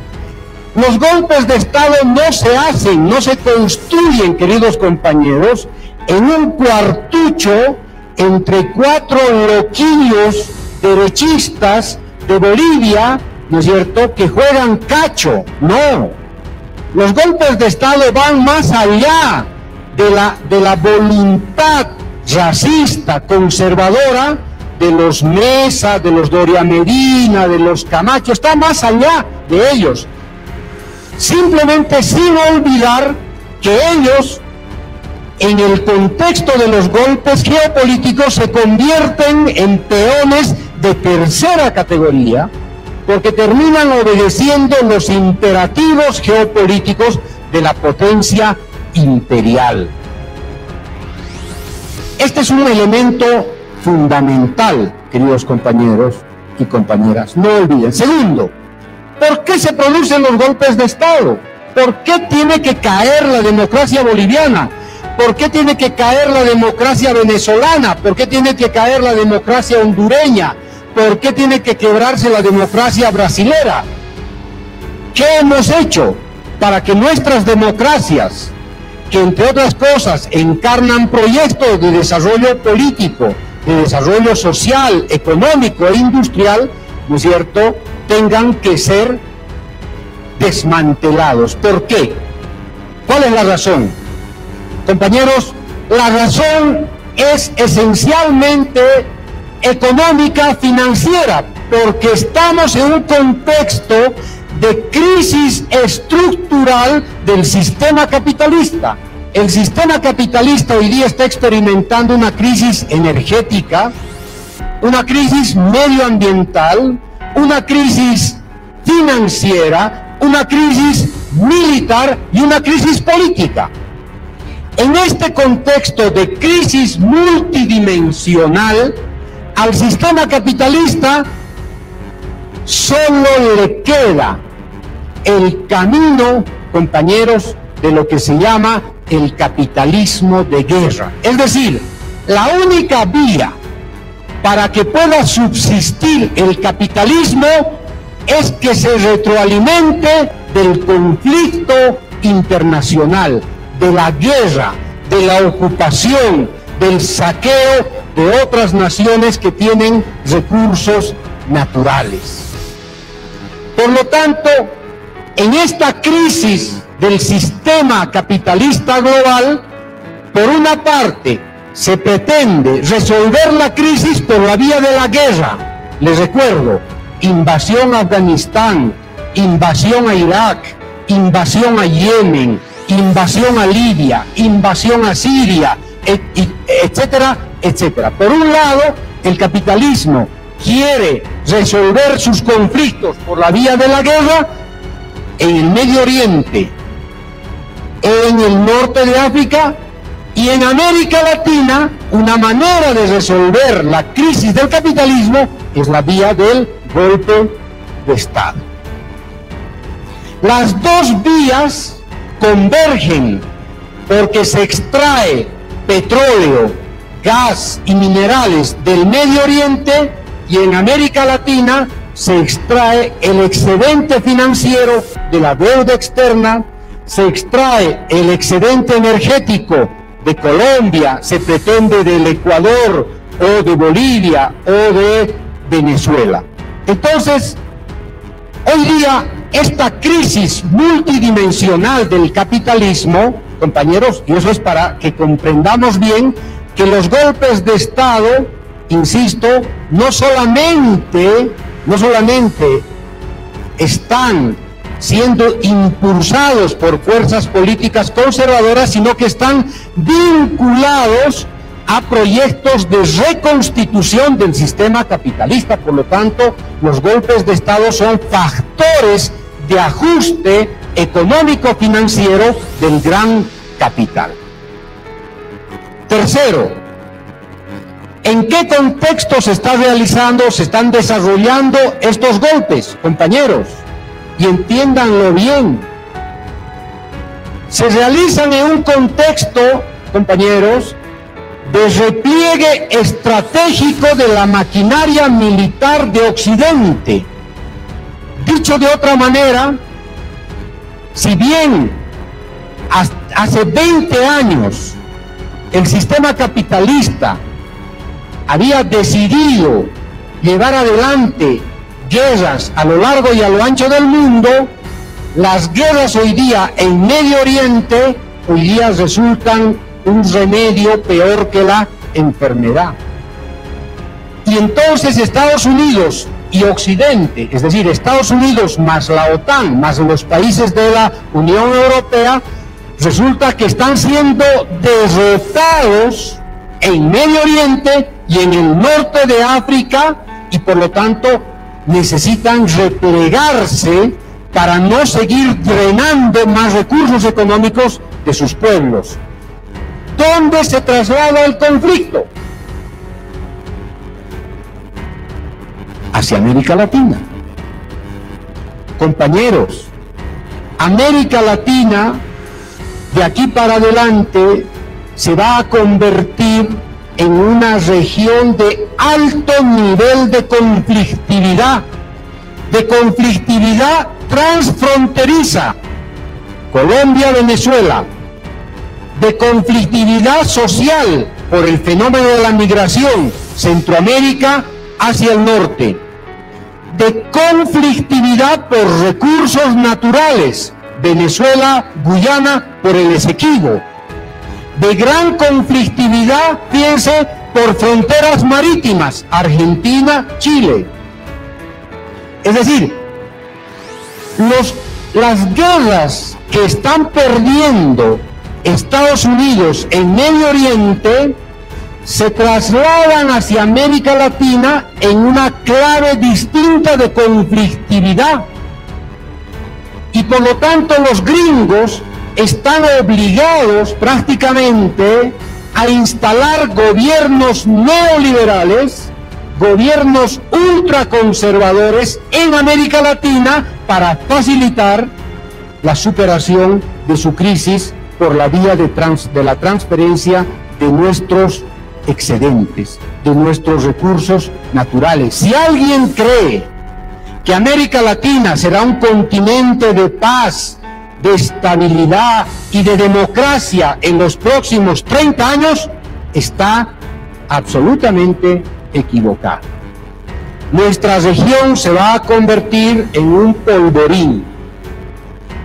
Los golpes de Estado no se hacen, no se construyen, queridos compañeros, en un cuartucho entre cuatro loquillos derechistas de Bolivia, ¿no es cierto?, que juegan cacho. No, los golpes de Estado van más allá de la voluntad racista, conservadora de los Mesa, de los Doria Medina, de los Camacho, está más allá de ellos. Simplemente sin olvidar que ellos, en el contexto de los golpes geopolíticos, se convierten en peones de tercera categoría, porque terminan obedeciendo los imperativos geopolíticos de la potencia imperial. Este es un elemento fundamental, queridos compañeros y compañeras, no olviden. Segundo, ¿por qué se producen los golpes de Estado? ¿Por qué tiene que caer la democracia boliviana? ¿Por qué tiene que caer la democracia venezolana? ¿Por qué tiene que caer la democracia hondureña? ¿Por qué tiene que quebrarse la democracia brasilera? ¿Qué hemos hecho para que nuestras democracias, que entre otras cosas encarnan proyectos de desarrollo político, de desarrollo social, económico e industrial, ¿no es cierto?, tengan que ser desmantelados? ¿Por qué? ¿Cuál es la razón? Compañeros, la razón es esencialmente económica, financiera, porque estamos en un contexto de crisis estructural del sistema capitalista. El sistema capitalista hoy día está experimentando una crisis energética, una crisis medioambiental, una crisis financiera, una crisis militar y una crisis política. En este contexto de crisis multidimensional, al sistema capitalista solo le queda el camino, compañeros, de lo que se llama el capitalismo de guerra. Es decir, la única vía para que pueda subsistir el capitalismo es que se retroalimente del conflicto internacional, de la guerra, de la ocupación, del saqueo de otras naciones que tienen recursos naturales. Por lo tanto, en esta crisis del sistema capitalista global, por una parte, se pretende resolver la crisis por la vía de la guerra. Les recuerdo, invasión a Afganistán, invasión a Irak, invasión a Yemen, invasión a Libia, invasión a Siria, etcétera, etcétera. Por un lado, el capitalismo quiere resolver sus conflictos por la vía de la guerra en el Medio Oriente, en el norte de África y en América Latina. Una manera de resolver la crisis del capitalismo es la vía del golpe de Estado. Las dos vías convergen porque se extrae petróleo, gas y minerales del Medio Oriente, y en América Latina se extrae el excedente financiero de la deuda externa, se extrae el excedente energético de Colombia, se pretende del Ecuador o de Bolivia o de Venezuela. Entonces, hoy día esta crisis multidimensional del capitalismo, compañeros, y eso es para que comprendamos bien que los golpes de Estado, insisto, no solamente están siendo impulsados por fuerzas políticas conservadoras, sino que están vinculados a proyectos de reconstitución del sistema capitalista. Por lo tanto, los golpes de Estado son factores de ajuste económico-financiero del gran capital. Tercero, ¿en qué contexto se están desarrollando estos golpes, compañeros? Y entiéndanlo bien. Se realizan en un contexto, compañeros, de repliegue estratégico de la maquinaria militar de Occidente. Dicho de otra manera, si bien hace 20 años el sistema capitalista había decidido llevar adelante guerras a lo largo y a lo ancho del mundo, las guerras hoy día en Medio Oriente hoy día resultan un remedio peor que la enfermedad. Y entonces Estados Unidos y Occidente, es decir, Estados Unidos más la OTAN, más los países de la Unión Europea, resulta que están siendo derrotados en Medio Oriente y en el norte de África, y por lo tanto necesitan replegarse para no seguir drenando más recursos económicos de sus pueblos. ¿Dónde se traslada el conflicto? Hacia América Latina. Compañeros, América Latina, de aquí para adelante, se va a convertir en una región de alto nivel de conflictividad transfronteriza, Colombia-Venezuela, de conflictividad social por el fenómeno de la migración, Centroamérica hacia el norte, de conflictividad por recursos naturales, Venezuela, Guyana, por el Esequibo, de gran conflictividad, fíjense, por fronteras marítimas, Argentina, Chile. Es decir, las guerras que están perdiendo Estados Unidos en Medio Oriente se trasladan hacia América Latina en una clave distinta de conflictividad. Y por lo tanto los gringos están obligados prácticamente a instalar gobiernos neoliberales, gobiernos ultraconservadores en América Latina para facilitar la superación de su crisis por la vía de la transferencia de nuestros excedentes, de nuestros recursos naturales. Si alguien cree que América Latina será un continente de paz, de estabilidad y de democracia en los próximos 30 años, está absolutamente equivocado. Nuestra región se va a convertir en un polvorín.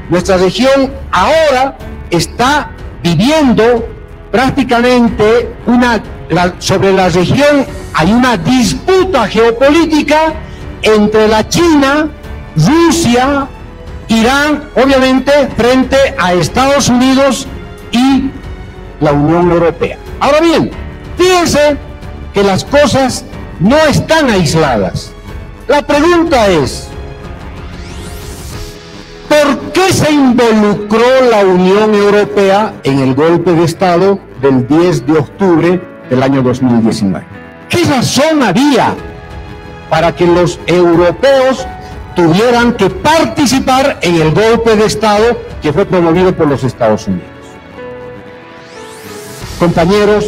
Nuestra región ahora está viviendo prácticamente sobre la región hay una disputa geopolítica entre la China, Rusia, Irán, obviamente frente a Estados Unidos y la Unión Europea. Ahora bien, fíjense que las cosas no están aisladas. La pregunta es, ¿por qué se involucró la Unión Europea en el golpe de Estado del 10 de octubre del año 2019? ¿Qué razón había para que los europeos tuvieran que participar en el golpe de Estado que fue promovido por los Estados Unidos? Compañeros,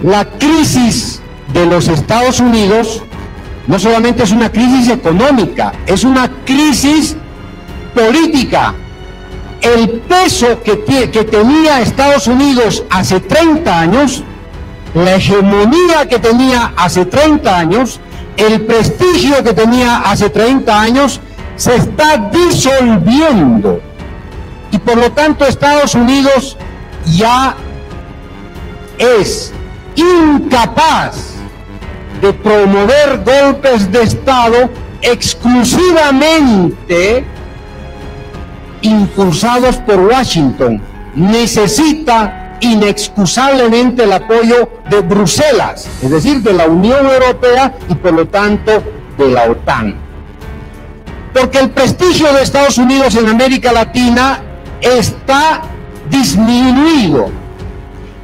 la crisis de los Estados Unidos no solamente es una crisis económica, es una crisis política. El peso que tenía Estados Unidos hace 30 años, la hegemonía que tenía hace 30 años, el prestigio que tenía hace 30 años, se está disolviendo. Y por lo tanto Estados Unidos ya es incapaz de promover golpes de Estado exclusivamente impulsados por Washington. Necesita inexcusablemente el apoyo de Bruselas, es decir, de la Unión Europea y por lo tanto de la OTAN. Porque el prestigio de Estados Unidos en América Latina está disminuido.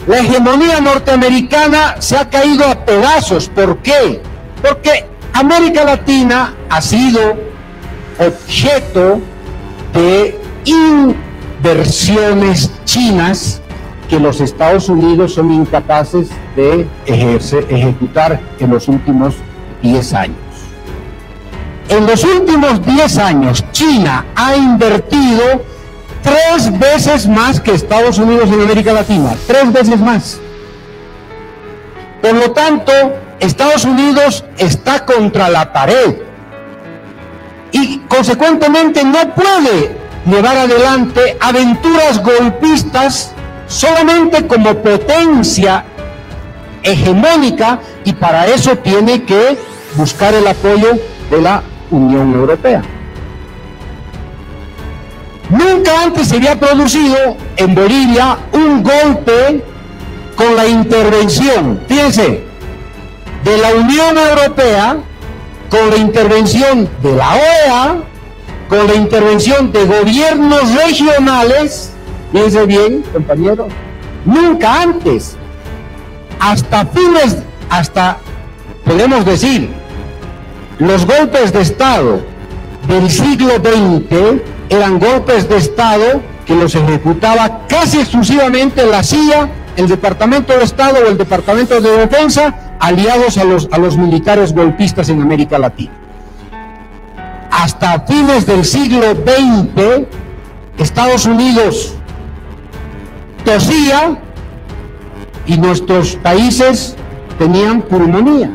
La hegemonía norteamericana se ha caído a pedazos. ¿Por qué? Porque América Latina ha sido objeto de inversiones chinas que los Estados Unidos son incapaces de ejecutar en los últimos 10 años. En los últimos 10 años, China ha invertido 3 veces más que Estados Unidos en América Latina, 3 veces más. Por lo tanto, Estados Unidos está contra la pared y consecuentemente no puede llevar adelante aventuras golpistas solamente como potencia hegemónica, y para eso tiene que buscar el apoyo de la Unión Europea. Nunca antes se había producido en Bolivia un golpe con la intervención, fíjense, de la Unión Europea, con la intervención de la OEA, con la intervención de gobiernos regionales. Fíjense bien, compañeros, nunca antes, hasta podemos decir, los golpes de Estado del siglo XX eran golpes de Estado que los ejecutaba casi exclusivamente la CIA el Departamento de Estado o el Departamento de Defensa aliados a los militares golpistas en América Latina. Hasta fines del siglo XX, Estados Unidos tosía y nuestros países tenían pulmonía.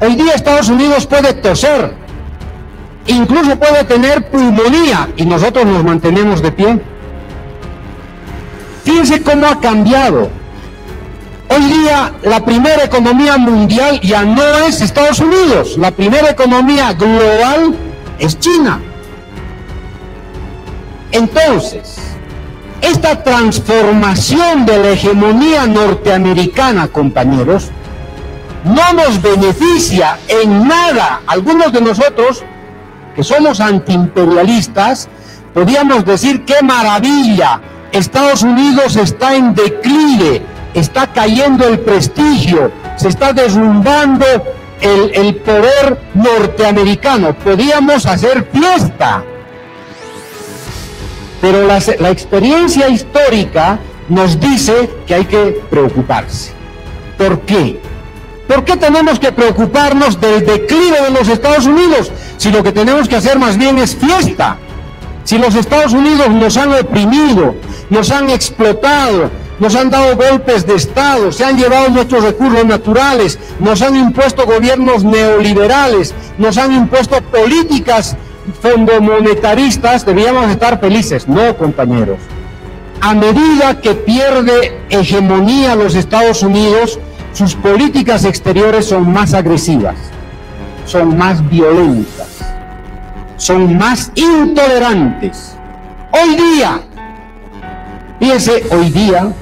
Hoy día Estados Unidos puede toser, incluso puede tener pulmonía y nosotros nos mantenemos de pie. Fíjense cómo ha cambiado. Hoy día la primera economía mundial ya no es Estados Unidos, la primera economía global es China. Entonces, esta transformación de la hegemonía norteamericana, compañeros, no nos beneficia en nada. Algunos de nosotros, que somos antiimperialistas, podríamos decir qué maravilla, Estados Unidos está en declive, está cayendo el prestigio, se está derrumbando el poder norteamericano, podíamos hacer fiesta. Pero la experiencia histórica nos dice que hay que preocuparse. ¿Por qué? ¿Por qué tenemos que preocuparnos del declive de los Estados Unidos? Si lo que tenemos que hacer más bien es fiesta. Si los Estados Unidos nos han oprimido, nos han explotado, nos han dado golpes de Estado, se han llevado nuestros recursos naturales, nos han impuesto gobiernos neoliberales, nos han impuesto políticas fondomonetaristas, deberíamos estar felices. No, compañeros. A medida que pierde hegemonía los Estados Unidos, sus políticas exteriores son más agresivas, son más violentas, son más intolerantes. Hoy día, fíjense, hoy día,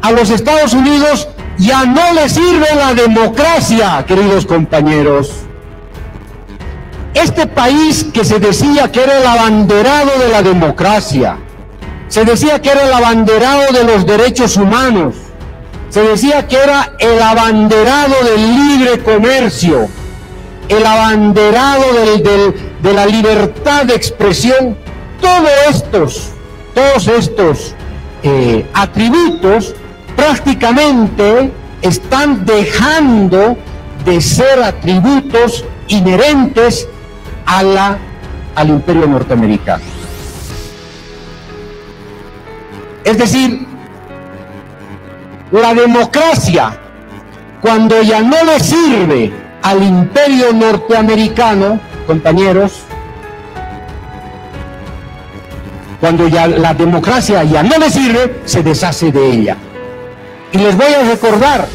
a los Estados Unidos ya no les sirve la democracia, queridos compañeros. Este país que se decía que era el abanderado de la democracia, se decía que era el abanderado de los derechos humanos, se decía que era el abanderado del libre comercio, el abanderado de la libertad de expresión, todos estos atributos prácticamente están dejando de ser atributos inherentes al imperio norteamericano. Es decir, la democracia, cuando ya no le sirve al imperio norteamericano, compañeros, cuando ya la democracia ya no le sirve, se deshace de ella. Y les voy a recordar,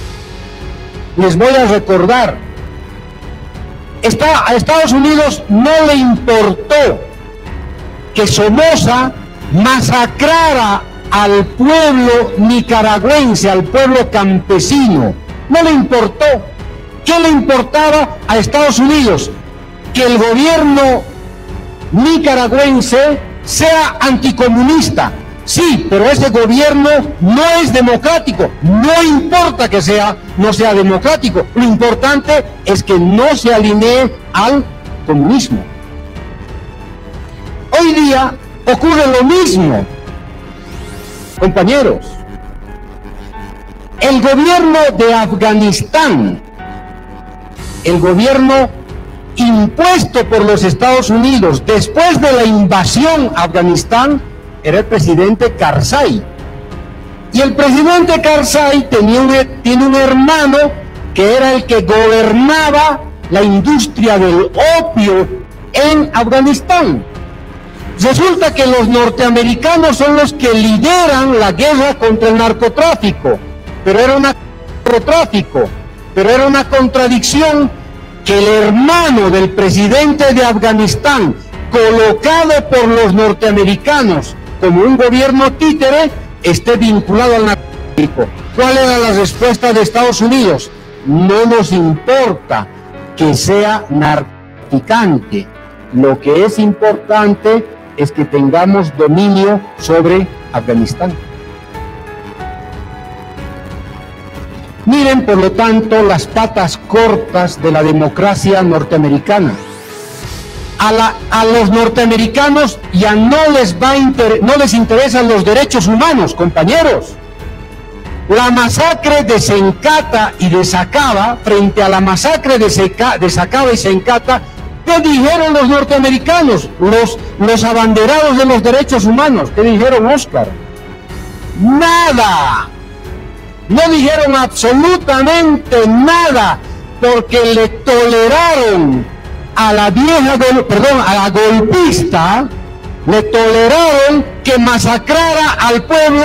a Estados Unidos no le importó que Somoza masacrara al pueblo nicaragüense, al pueblo campesino. No le importó. ¿Qué le importaba a Estados Unidos? Que el gobierno nicaragüense sea anticomunista. Sí, pero ese gobierno no es democrático. No importa que no sea democrático. Lo importante es que no se alinee al comunismo. Hoy día ocurre lo mismo, compañeros. El gobierno de Afganistán, el gobierno impuesto por los Estados Unidos después de la invasión a Afganistán, era el presidente Karzai. Y el presidente Karzai tiene un hermano que era el que gobernaba la industria del opio en Afganistán. Resulta que los norteamericanos son los que lideran la guerra contra el narcotráfico, pero era una contradicción que el hermano del presidente de Afganistán, colocado por los norteamericanos como un gobierno títere, esté vinculado al narcotráfico. ¿Cuál era la respuesta de Estados Unidos? No nos importa que sea narcotraficante. Lo que es importante es que tengamos dominio sobre Afganistán. Miren, por lo tanto, las patas cortas de la democracia norteamericana. A los norteamericanos ya no les interesan los derechos humanos, compañeros. la masacre de Sencata y de Sacaba, frente a la masacre de Sacaba y Sencata, ¿qué dijeron los norteamericanos, los abanderados de los derechos humanos? ¿Qué dijeron, Oscar? Nada. No dijeron absolutamente nada, porque le toleraron a la a la golpista, le toleraron que masacrara al pueblo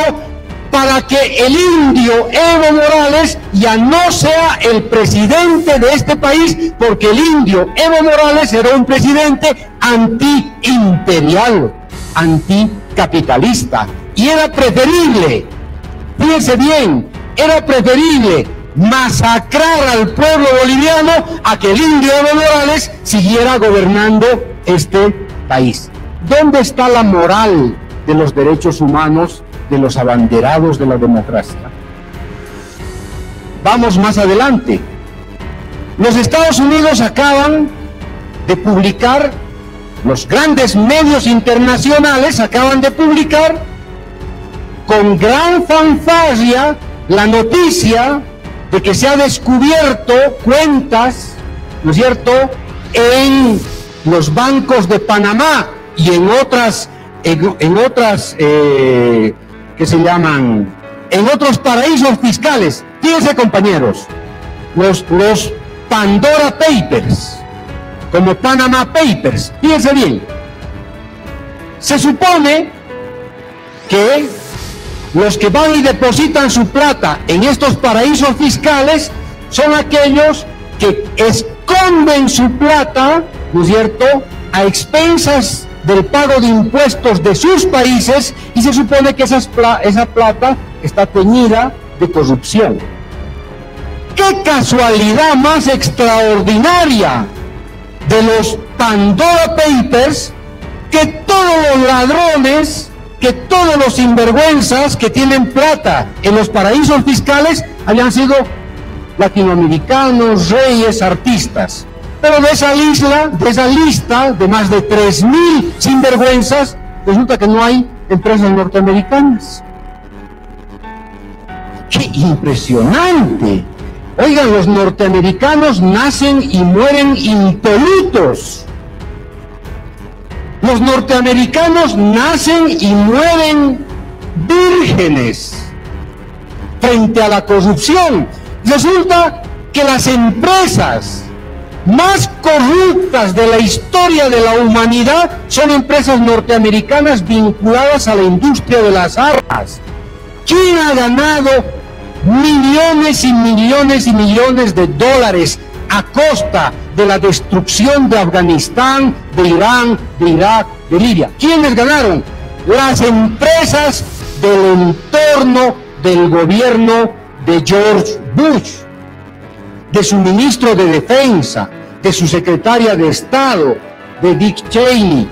para que el indio Evo Morales ya no sea el presidente de este país, porque el indio Evo Morales era un presidente antiimperial, anticapitalista, y era preferible, fíjense bien, era preferible masacrar al pueblo boliviano a que el indio Evo Morales siguiera gobernando este país. ¿Dónde está la moral de los derechos humanos de los abanderados de la democracia? Vamos más adelante. Los Estados Unidos acaban de publicar, los grandes medios internacionales acaban de publicar con gran fanfarria la noticia de que se ha descubierto cuentas, ¿no es cierto?, en los bancos de Panamá y en otras que se llaman, en otros paraísos fiscales. Fíjense, compañeros, los Pandora Papers, como Panama Papers, fíjense bien. Se supone que los que van y depositan su plata en estos paraísos fiscales son aquellos que esconden su plata, ¿no es cierto?, a expensas del pago de impuestos de sus países, y se supone que esa plata está teñida de corrupción. ¡Qué casualidad más extraordinaria de los Pandora Papers, que todos los ladrones, que todos los sinvergüenzas que tienen plata en los paraísos fiscales hayan sido latinoamericanos, reyes, artistas? Pero de esa lista de más de 3.000 sinvergüenzas, resulta que no hay empresas norteamericanas. ¡Qué impresionante! Oigan, los norteamericanos nacen y mueren impolutos. Los norteamericanos nacen y mueren vírgenes frente a la corrupción. Resulta que las empresas más corruptas de la historia de la humanidad son empresas norteamericanas vinculadas a la industria de las armas. ¿Quién ha ganado millones y millones y millones de dólares a costa de la destrucción de Afganistán, de Irán, de Irak, de Libia? ¿Quiénes ganaron? Las empresas del entorno del gobierno de George Bush, de su ministro de Defensa, de su secretaria de Estado, de Dick Cheney.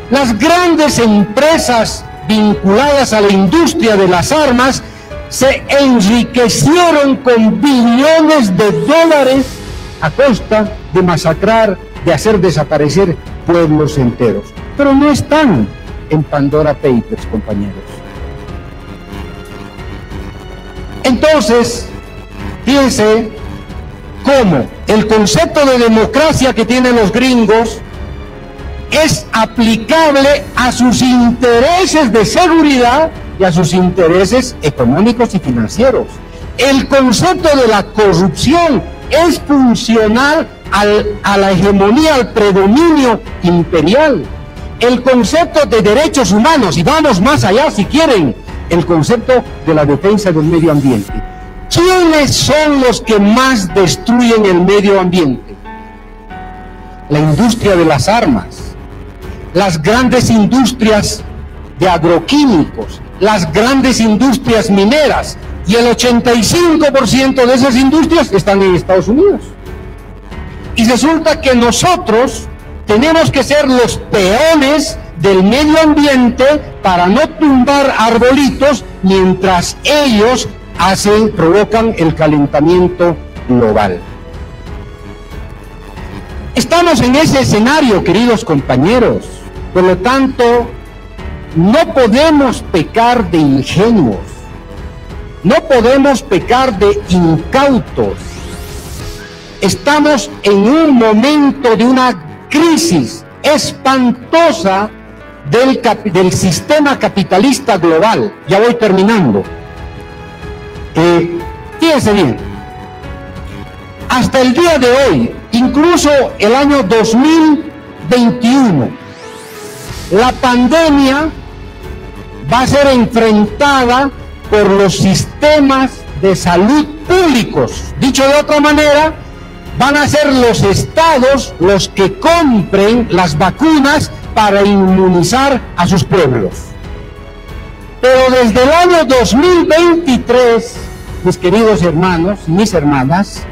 Las grandes empresas vinculadas a la industria de las armas se enriquecieron con billones de dólares a costa de masacrar, de hacer desaparecer pueblos enteros. Pero no están en Pandora Papers, compañeros. Entonces, fíjense cómo el concepto de democracia que tienen los gringos es aplicable a sus intereses de seguridad y a sus intereses económicos y financieros. El concepto de la corrupción es funcional a la hegemonía, al predominio imperial. El concepto de derechos humanos, y vamos más allá si quieren, el concepto de la defensa del medio ambiente. ¿Quiénes son los que más destruyen el medio ambiente? La industria de las armas, las grandes industrias de agroquímicos, las grandes industrias mineras, y el 85% de esas industrias están en Estados Unidos. Y resulta que nosotros tenemos que ser los peones del medio ambiente para no tumbar arbolitos mientras ellos provocan el calentamiento global. Estamos en ese escenario, queridos compañeros. Por lo tanto, no podemos pecar de ingenuos. no podemos pecar de incautos. Estamos en un momento de una crisis espantosa del sistema capitalista global. Ya voy terminando. Fíjense bien, hasta el día de hoy, incluso el año 2021, la pandemia va a ser enfrentada por los sistemas de salud públicos. Dicho de otra manera, van a ser los estados los que compren las vacunas para inmunizar a sus pueblos. Pero desde el año 2023, mis queridos hermanos y mis hermanas,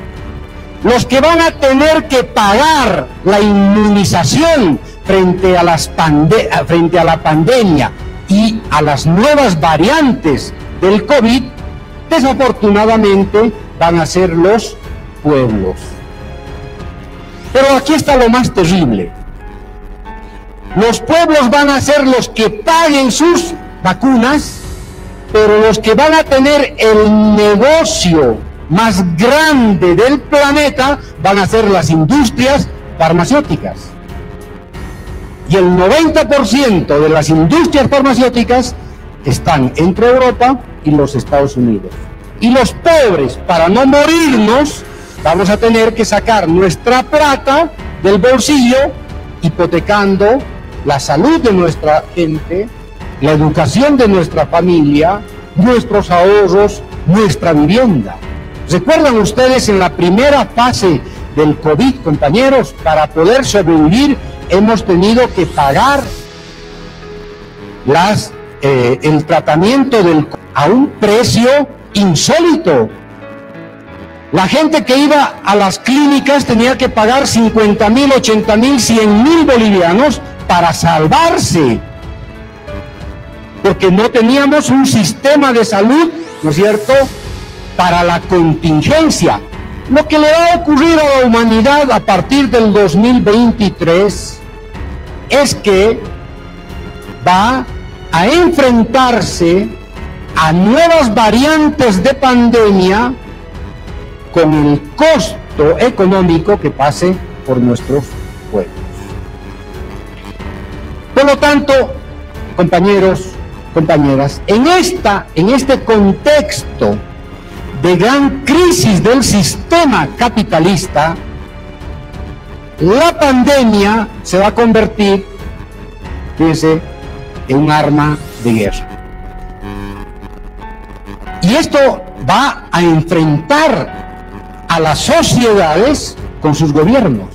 los que van a tener que pagar la inmunización frente a la pandemia y a las nuevas variantes del COVID, desafortunadamente van a ser los pueblos. Pero aquí está lo más terrible. Los pueblos van a ser los que paguen sus vacunas, pero los que van a tener el negocio más grande del planeta van a ser las industrias farmacéuticas. Y el 90% de las industrias farmacéuticas están entre Europa y los Estados Unidos. Y los pobres, para no morirnos, vamos a tener que sacar nuestra plata del bolsillo, hipotecando la salud de nuestra gente, la educación de nuestra familia, nuestros ahorros, nuestra vivienda. ¿Recuerdan ustedes en la primera fase del COVID, compañeros? Para poder sobrevivir hemos tenido que pagar el tratamiento a un precio insólito. La gente que iba a las clínicas tenía que pagar 50.000, 80.000, 100.000 bolivianos para salvarse, porque no teníamos un sistema de salud, ¿no es cierto?, para la contingencia. Lo que le va a ocurrir a la humanidad a partir del 2023 es que va a enfrentarse a nuevas variantes de pandemia con el costo económico que pase por nuestros pueblos. Por lo tanto, compañeros, compañeras, en este contexto de gran crisis del sistema capitalista, la pandemia se va a convertir, fíjense, en un arma de guerra. Y esto va a enfrentar a las sociedades con sus gobiernos.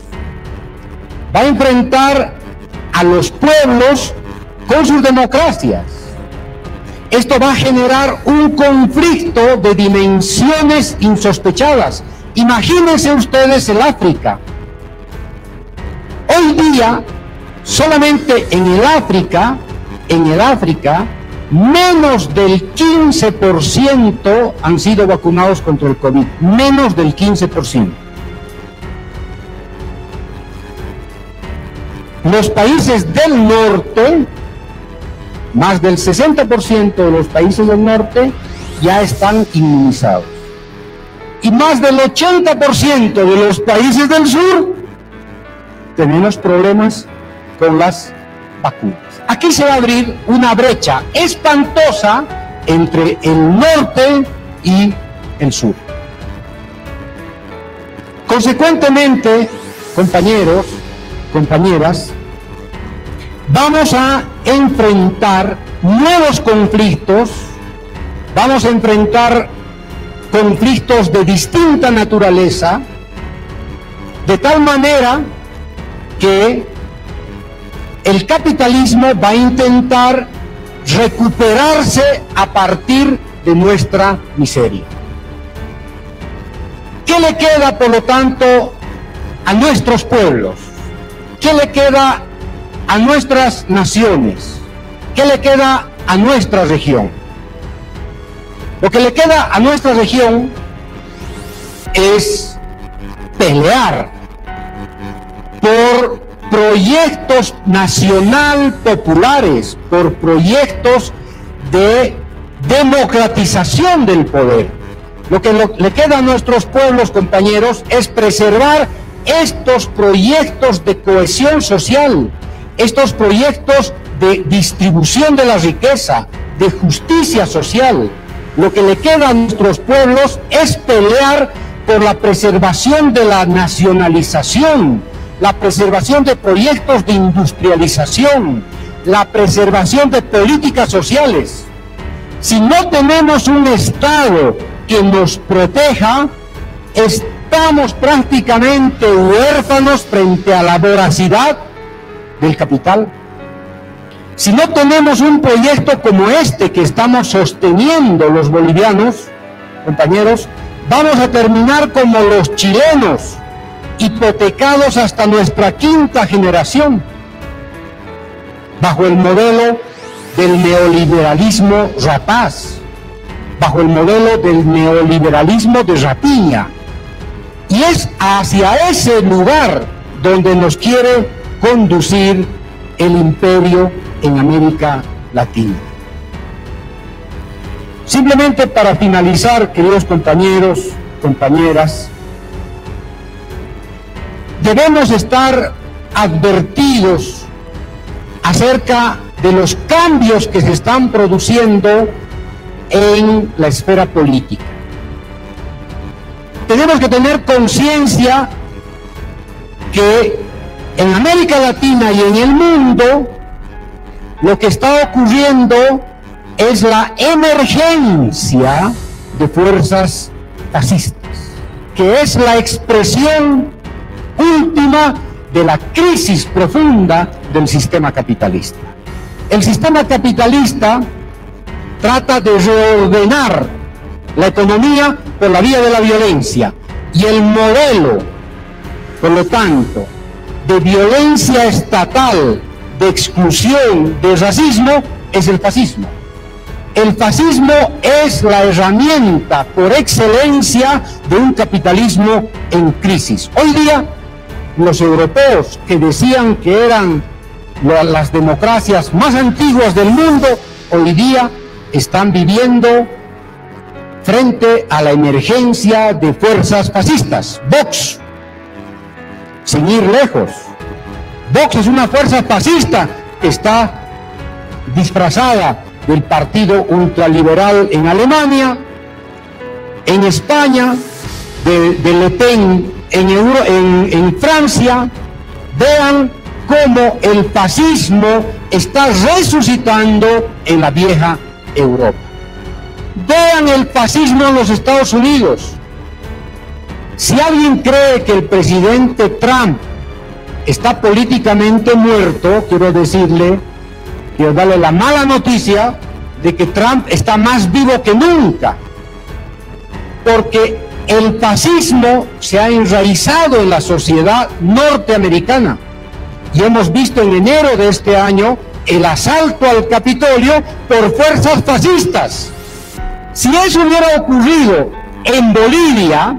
Va a enfrentar a los pueblos con sus democracias. Esto va a generar un conflicto de dimensiones insospechadas. Imagínense ustedes el África. Hoy día, solamente en el África, menos del 15% han sido vacunados contra el COVID. Menos del 15%. Los países del norte, más del 60% de los países del norte ya están inmunizados. Y más del 80% de los países del sur tenemos problemas con las vacunas. Aquí se va a abrir una brecha espantosa entre el norte y el sur. Consecuentemente, compañeros, compañeras, vamos a enfrentar nuevos conflictos, vamos a enfrentar conflictos de distinta naturaleza, de tal manera que el capitalismo va a intentar recuperarse a partir de nuestra miseria. ¿Qué le queda, por lo tanto, a nuestros pueblos? ¿Qué le queda a nuestras naciones? ¿Qué le queda a nuestra región? Lo que le queda a nuestra región es pelear por proyectos nacional populares, por proyectos de democratización del poder. Lo que le queda a nuestros pueblos, compañeros, es preservar estos proyectos de cohesión social, estos proyectos de distribución de la riqueza, de justicia social. Lo que le queda a nuestros pueblos es pelear por la preservación de la nacionalización, la preservación de proyectos de industrialización, la preservación de políticas sociales. Si no tenemos un Estado que nos proteja, estamos prácticamente huérfanos frente a la voracidad del capital. Si no tenemos un proyecto como este que estamos sosteniendo los bolivianos, compañeros, vamos a terminar como los chilenos, hipotecados hasta nuestra quinta generación, bajo el modelo del neoliberalismo rapaz, bajo el modelo del neoliberalismo de rapiña. Y es hacia ese lugar donde nos quiere conducir el imperio en América Latina. Simplemente para finalizar, queridos compañeros, compañeras, debemos estar advertidos acerca de los cambios que se están produciendo en la esfera política. Tenemos que tener conciencia que en América Latina y en el mundo lo que está ocurriendo es la emergencia de fuerzas fascistas, que es la expresión última de la crisis profunda del sistema capitalista. El sistema capitalista trata de reordenar la economía por la vía de la violencia, y el modelo, por lo tanto, de violencia estatal, de exclusión, de racismo, es el fascismo. El fascismo es la herramienta por excelencia de un capitalismo en crisis. Hoy día, los europeos que decían que eran las democracias más antiguas del mundo, hoy día están viviendo frente a la emergencia de fuerzas fascistas. Vox, sin ir lejos, Vox es una fuerza fascista que está disfrazada del partido ultraliberal en Alemania, en España, de Le Pen en Francia. Vean cómo el fascismo está resucitando en la vieja Europa. Vean el fascismo en los Estados Unidos. Si alguien cree que el presidente Trump está políticamente muerto, quiero darle la mala noticia de que Trump está más vivo que nunca, porque el fascismo se ha enraizado en la sociedad norteamericana, y hemos visto en enero de este año el asalto al Capitolio por fuerzas fascistas. Si eso hubiera ocurrido en Bolivia,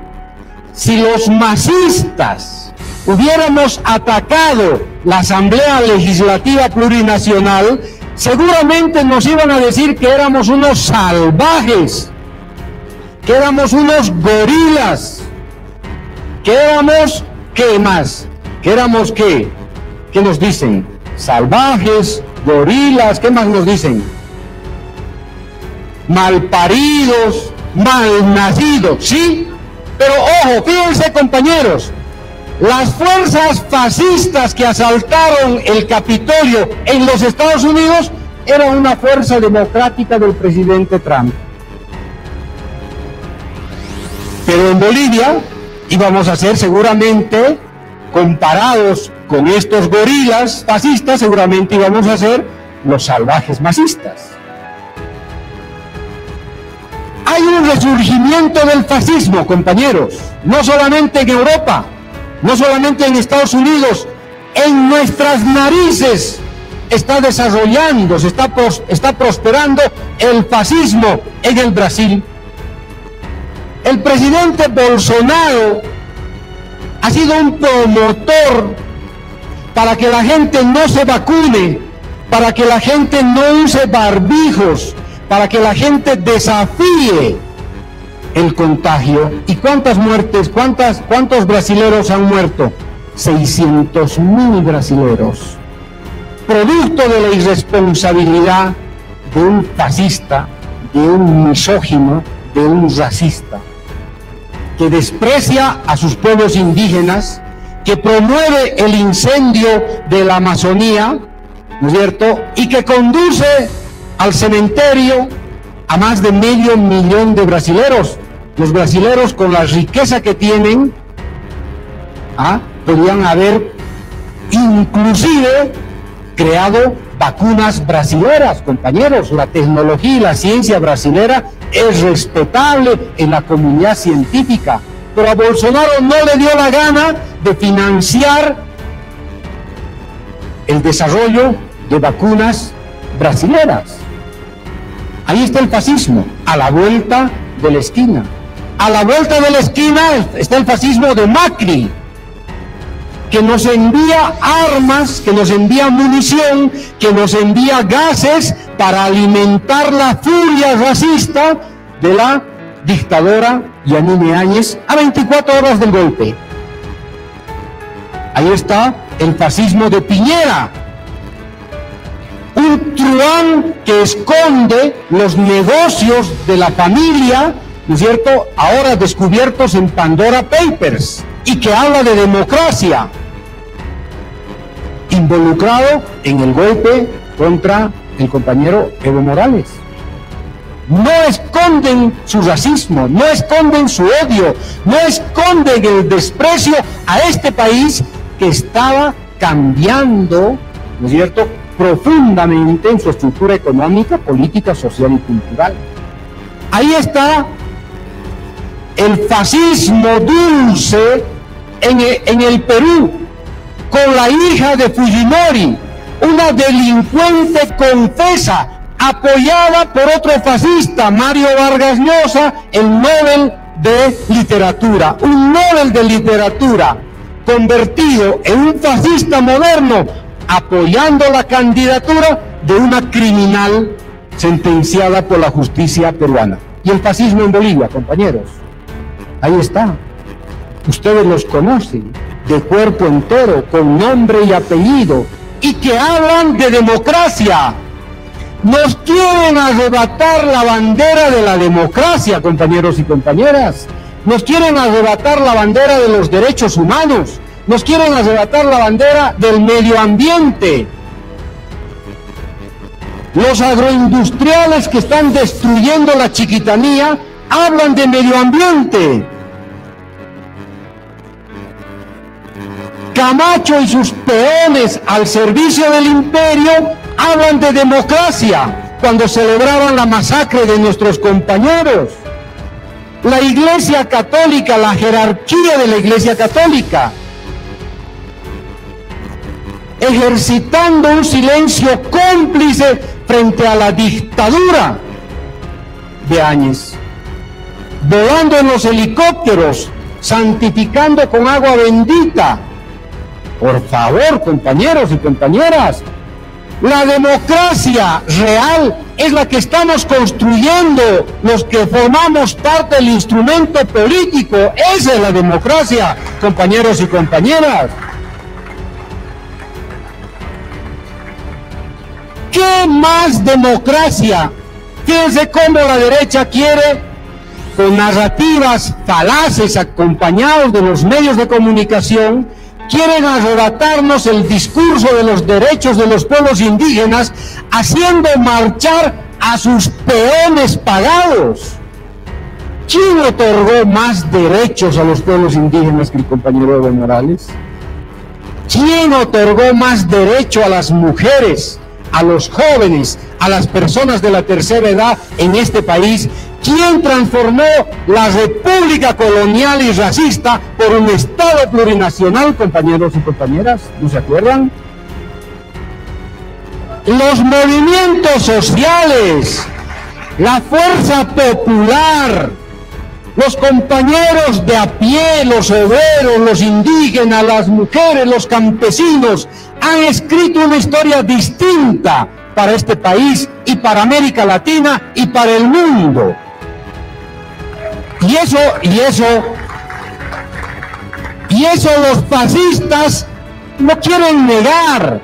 si los masistas hubiéramos atacado la Asamblea Legislativa Plurinacional, seguramente nos iban a decir que éramos unos salvajes, que éramos unos gorilas, que éramos, ¿qué más? Que éramos, ¿qué? ¿Qué nos dicen? Salvajes, gorilas, ¿qué más nos dicen? Malparidos, malnacidos, ¿sí? Pero ojo, fíjense, compañeros, las fuerzas fascistas que asaltaron el Capitolio en los Estados Unidos eran una fuerza democrática del presidente Trump. Pero en Bolivia íbamos a ser seguramente, comparados con estos gorilas fascistas, seguramente íbamos a ser los salvajes masistas. Hay un resurgimiento del fascismo, compañeros, no solamente en Europa, no solamente en Estados Unidos, en nuestras narices está desarrollándose, está prosperando el fascismo en el Brasil. El presidente Bolsonaro ha sido un promotor para que la gente no se vacune, para que la gente no use barbijos, para que la gente desafíe el contagio. ¿Y cuántas muertes, cuántos brasileros han muerto? 600.000 brasileros, producto de la irresponsabilidad de un fascista, de un misógino, de un racista, que desprecia a sus pueblos indígenas, que promueve el incendio de la Amazonía, ¿no es cierto?, y que conduce al cementerio a más de 500.000 de brasileros. Los brasileros, con la riqueza que tienen, podrían haber inclusive creado vacunas brasileras, compañeros. La tecnología y la ciencia brasilera es respetable en la comunidad científica, pero a Bolsonaro no le dio la gana de financiar el desarrollo de vacunas brasileras. Ahí está el fascismo, a la vuelta de la esquina. A la vuelta de la esquina está el fascismo de Macri, que nos envía armas, que nos envía munición, que nos envía gases para alimentar la furia racista de la dictadora Yanine Áñez a 24 horas del golpe. Ahí está el fascismo de Piñera, un truán que esconde los negocios de la familia, ¿no es cierto?, ahora descubiertos en Pandora Papers, y que habla de democracia, involucrado en el golpe contra el compañero Evo Morales. No esconden su racismo, no esconden su odio, no esconden el desprecio a este país que estaba cambiando, ¿no es cierto?, profundamente en su estructura económica, política, social y cultural. Ahí está el fascismo dulce en el Perú, con la hija de Fujimori, una delincuente confesa, apoyada por otro fascista, Mario Vargas Llosa, el Nobel de Literatura, un Nobel de Literatura convertido en un fascista moderno, apoyando la candidatura de una criminal sentenciada por la justicia peruana. Y el fascismo en Bolivia, compañeros, ahí está. Ustedes los conocen de cuerpo entero, con nombre y apellido, y que hablan de democracia. Nos quieren arrebatar la bandera de la democracia, compañeros y compañeras. Nos quieren arrebatar la bandera de los derechos humanos. Nos quieren arrebatar la bandera del medio ambiente. Los agroindustriales que están destruyendo la Chiquitanía hablan de medio ambiente. Camacho y sus peones al servicio del imperio hablan de democracia cuando celebraban la masacre de nuestros compañeros. La Iglesia Católica, la jerarquía de la Iglesia Católica, ejercitando un silencio cómplice frente a la dictadura de Áñez, volando en los helicópteros, santificando con agua bendita. Por favor, compañeros y compañeras, la democracia real es la que estamos construyendo los que formamos parte del instrumento político. Esa es la democracia, compañeros y compañeras. ¿Qué más democracia? Fíjense cómo la derecha quiere, con narrativas falaces acompañados de los medios de comunicación, quieren arrebatarnos el discurso de los derechos de los pueblos indígenas, haciendo marchar a sus peones pagados. ¿Quién otorgó más derechos a los pueblos indígenas que el compañero Evo Morales? ¿Quién otorgó más derecho a las mujeres, a los jóvenes, a las personas de la tercera edad en este país? ¿Quién transformó la república colonial y racista por un Estado plurinacional, compañeros y compañeras? ¿No se acuerdan? Los movimientos sociales, la fuerza popular, los compañeros de a pie, los obreros, los indígenas, las mujeres, los campesinos, han escrito una historia distinta para este país y para América Latina y para el mundo. Y eso los fascistas no quieren negar.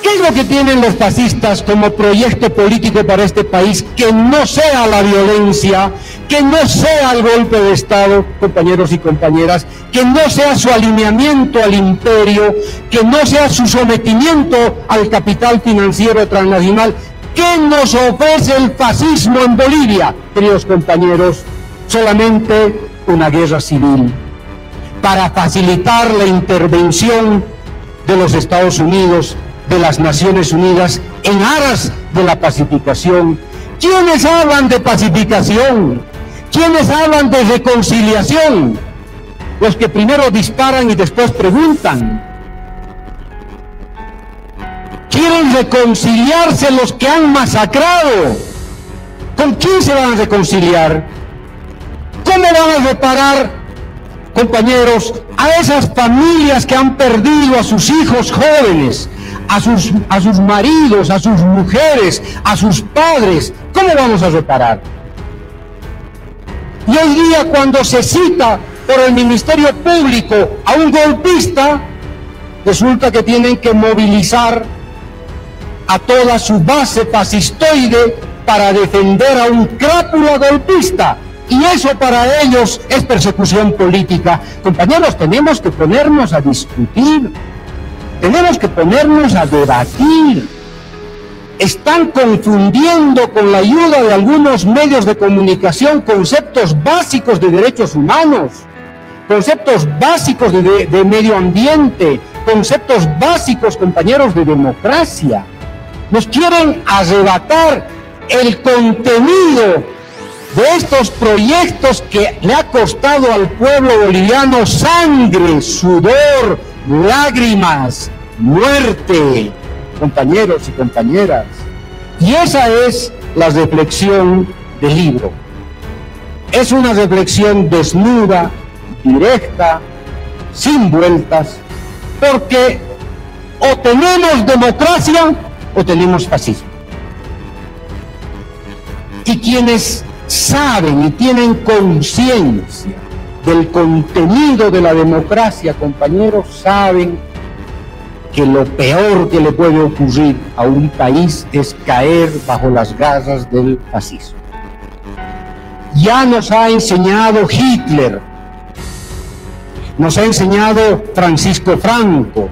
¿Qué es lo que tienen los fascistas como proyecto político para este país? Que no sea la violencia, que no sea el golpe de Estado, compañeros y compañeras, que no sea su alineamiento al imperio, que no sea su sometimiento al capital financiero transnacional. ¿Qué nos ofrece el fascismo en Bolivia, queridos compañeros? Solamente una guerra civil para facilitar la intervención de los Estados Unidos, de las Naciones Unidas, en aras de la pacificación. ¿Quiénes hablan de pacificación? ¿Quiénes hablan de reconciliación? Los que primero disparan y después preguntan. ¿Quieren reconciliarse los que han masacrado? ¿Con quién se van a reconciliar? ¿Cómo van a reparar, compañeros, a esas familias que han perdido a sus hijos jóvenes, a sus maridos, a sus mujeres, a sus padres? ¿Cómo vamos a reparar? Y hoy día, cuando se cita por el Ministerio Público a un golpista, resulta que tienen que movilizar a toda su base fascistoide para defender a un crápula golpista. Y eso para ellos es persecución política. Compañeros, tenemos que ponernos a discutir. Tenemos que ponernos a debatir. Están confundiendo, con la ayuda de algunos medios de comunicación, conceptos básicos de derechos humanos, conceptos básicos de medio ambiente, conceptos básicos, compañeros, de democracia. Nos quieren arrebatar el contenido de estos proyectos que le ha costado al pueblo boliviano sangre, sudor, lágrimas, muerte, compañeros y compañeras. Y esa es la reflexión del libro. Es una reflexión desnuda, directa, sin vueltas, porque o tenemos democracia o tenemos fascismo. Y quienes saben y tienen conciencia del contenido de la democracia, compañeros, saben que lo peor que le puede ocurrir a un país es caer bajo las garras del fascismo. Ya nos ha enseñado Hitler, nos ha enseñado Francisco Franco,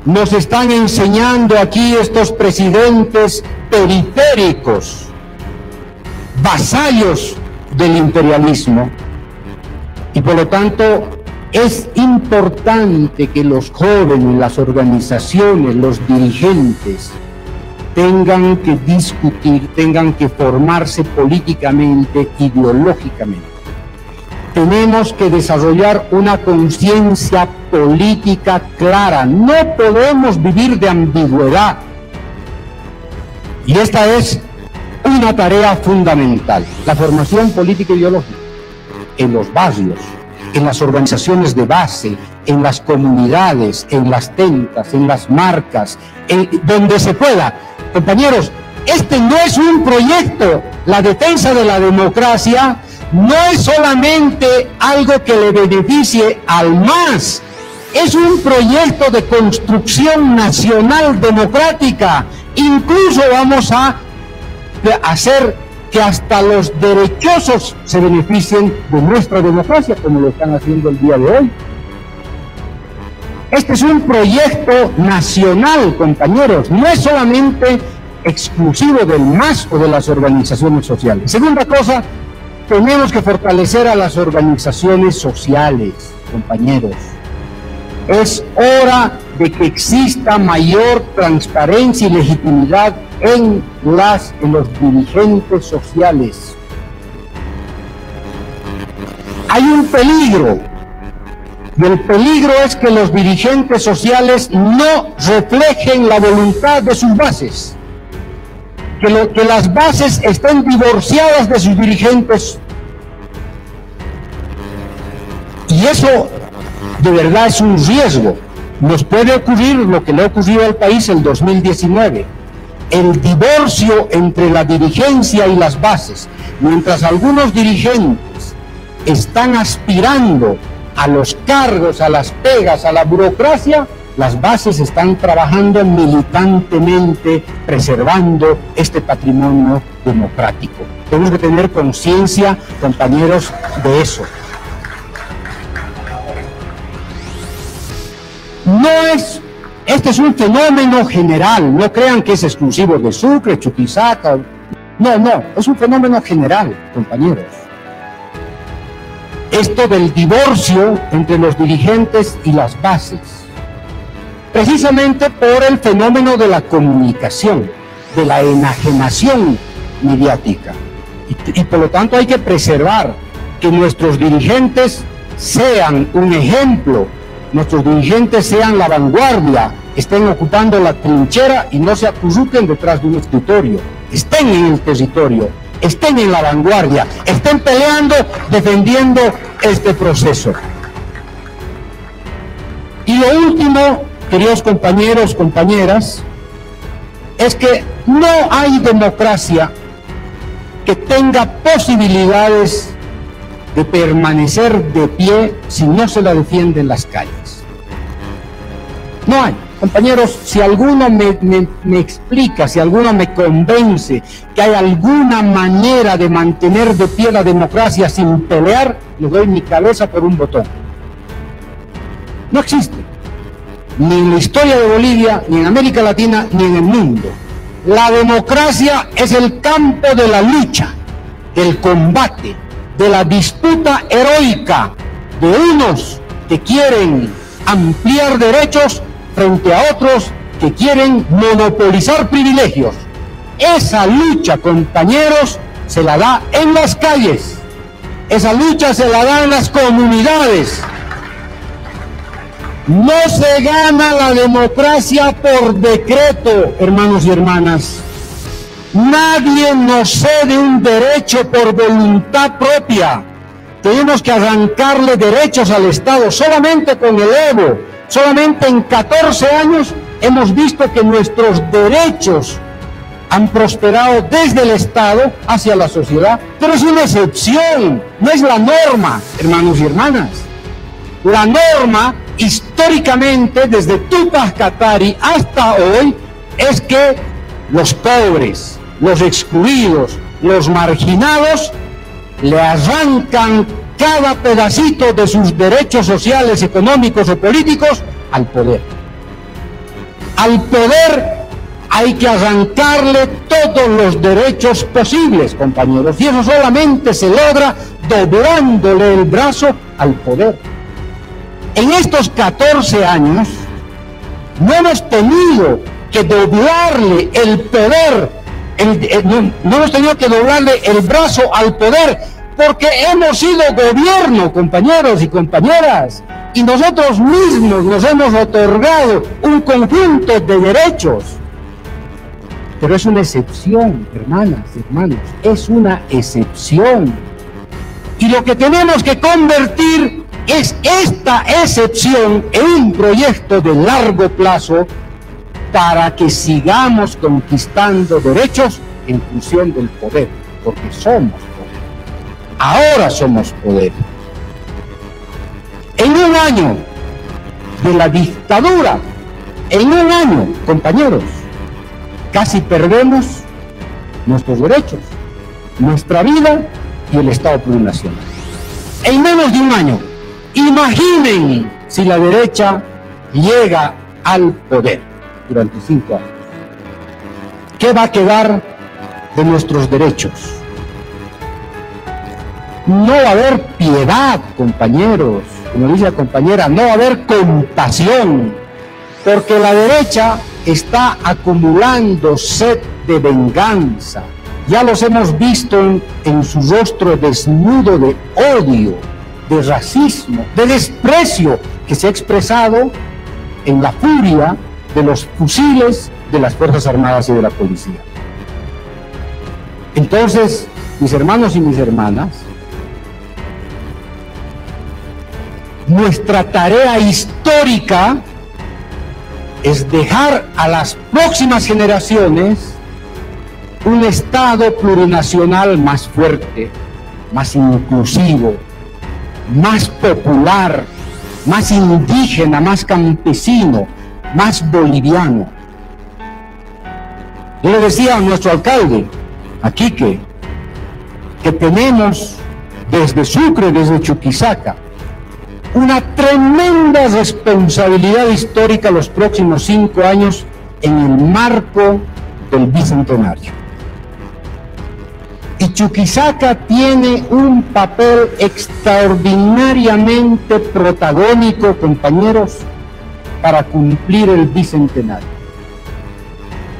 nos están enseñando aquí estos presidentes periféricos, vasallos del imperialismo, y por lo tanto es importante que los jóvenes, las organizaciones, los dirigentes tengan que discutir, tengan que formarse políticamente, ideológicamente. Tenemos que desarrollar una conciencia política clara, no podemos vivir de ambigüedad, y esta es una tarea fundamental, la formación política e ideológica en los barrios, en las organizaciones de base, en las comunidades, en las tentas, en las marcas, donde se pueda. Compañeros, este no es un proyecto, la defensa de la democracia no es solamente algo que le beneficie al MAS, es un proyecto de construcción nacional democrática. Incluso vamos a hacer que hasta los derechosos se beneficien de nuestra democracia, como lo están haciendo el día de hoy. Este es un proyecto nacional, compañeros, no es solamente exclusivo del MAS o de las organizaciones sociales. Segunda cosa, tenemos que fortalecer a las organizaciones sociales, compañeros. Es hora de que exista mayor transparencia y legitimidad en los dirigentes sociales. Hay un peligro, y el peligro es que los dirigentes sociales no reflejen la voluntad de sus bases, que las bases estén divorciadas de sus dirigentes, y eso de verdad es un riesgo. Nos puede ocurrir lo que le ha ocurrido al país en 2019, el divorcio entre la dirigencia y las bases. Mientras algunos dirigentes están aspirando a los cargos, a las pegas, a la burocracia, las bases están trabajando militantemente, preservando este patrimonio democrático. Tenemos que tener conciencia, compañeros, de eso. Este es un fenómeno general, no crean que es exclusivo de Sucre, Chuquisaca. No, es un fenómeno general, compañeros. Esto del divorcio entre los dirigentes y las bases, precisamente por el fenómeno de la comunicación, de la enajenación mediática. Y por lo tanto hay que preservar que nuestros dirigentes sean un ejemplo, nuestros dirigentes sean la vanguardia, estén ocupando la trinchera y no se acurruquen detrás de un escritorio, estén en el territorio, estén en la vanguardia, estén peleando, defendiendo este proceso. Y lo último, queridos compañeros, compañeras, es que no hay democracia que tenga posibilidades de permanecer de pie si no se la defiende en las calles. No hay. Compañeros, si alguno me explica, si alguno me convence que hay alguna manera de mantener de pie la democracia sin pelear, le doy mi cabeza por un botón. No existe. Ni en la historia de Bolivia, ni en América Latina, ni en el mundo. La democracia es el campo de la lucha, del combate, de la disputa heroica de unos que quieren ampliar derechos frente a otros que quieren monopolizar privilegios. Esa lucha, compañeros, se la da en las calles. Esa lucha se la da en las comunidades. No se gana la democracia por decreto, hermanos y hermanas. Nadie nos cede un derecho por voluntad propia. Tenemos que arrancarle derechos al Estado solamente con el Evo. Solamente en 14 años hemos visto que nuestros derechos han prosperado desde el Estado hacia la sociedad, pero es una excepción, no es la norma, hermanos y hermanas. La norma, históricamente, desde Tupac Katari hasta hoy, es que los pobres, los excluidos, los marginados, le arrancan cada pedacito de sus derechos sociales, económicos o políticos al poder. Al poder hay que arrancarle todos los derechos posibles, compañeros, y eso solamente se logra doblándole el brazo al poder. En estos 14 años no hemos tenido que doblarle el poder, no hemos tenido que doblarle el brazo al poder, porque hemos sido gobierno, compañeros y compañeras, y nosotros mismos nos hemos otorgado un conjunto de derechos. Pero es una excepción, hermanas, hermanos, es una excepción. Y lo que tenemos que convertir es esta excepción en un proyecto de largo plazo para que sigamos conquistando derechos en función del poder, porque somos poder. Ahora somos poder. En un año de la dictadura, en un año, compañeros, casi perdemos nuestros derechos, nuestra vida y el Estado plurinacional. En menos de un año. Imaginen si la derecha llega al poder durante 5 años. ¿Qué va a quedar de nuestros derechos? No va a haber piedad, compañeros, como dice la compañera, no va a haber compasión, porque la derecha está acumulando sed de venganza. Ya los hemos visto en su rostro desnudo de odio, de racismo, de desprecio que se ha expresado en la furia de los fusiles de las Fuerzas Armadas y de la policía. Entonces, mis hermanos y mis hermanas, nuestra tarea histórica es dejar a las próximas generaciones un Estado plurinacional más fuerte, más inclusivo, más popular, más indígena, más campesino, más boliviano. Yo le decía a nuestro alcalde, a Quique, que tenemos desde Sucre, desde Chuquisaca, una tremenda responsabilidad histórica los próximos 5 años en el marco del Bicentenario. Y Chuquisaca tiene un papel extraordinariamente protagónico, compañeros, para cumplir el Bicentenario.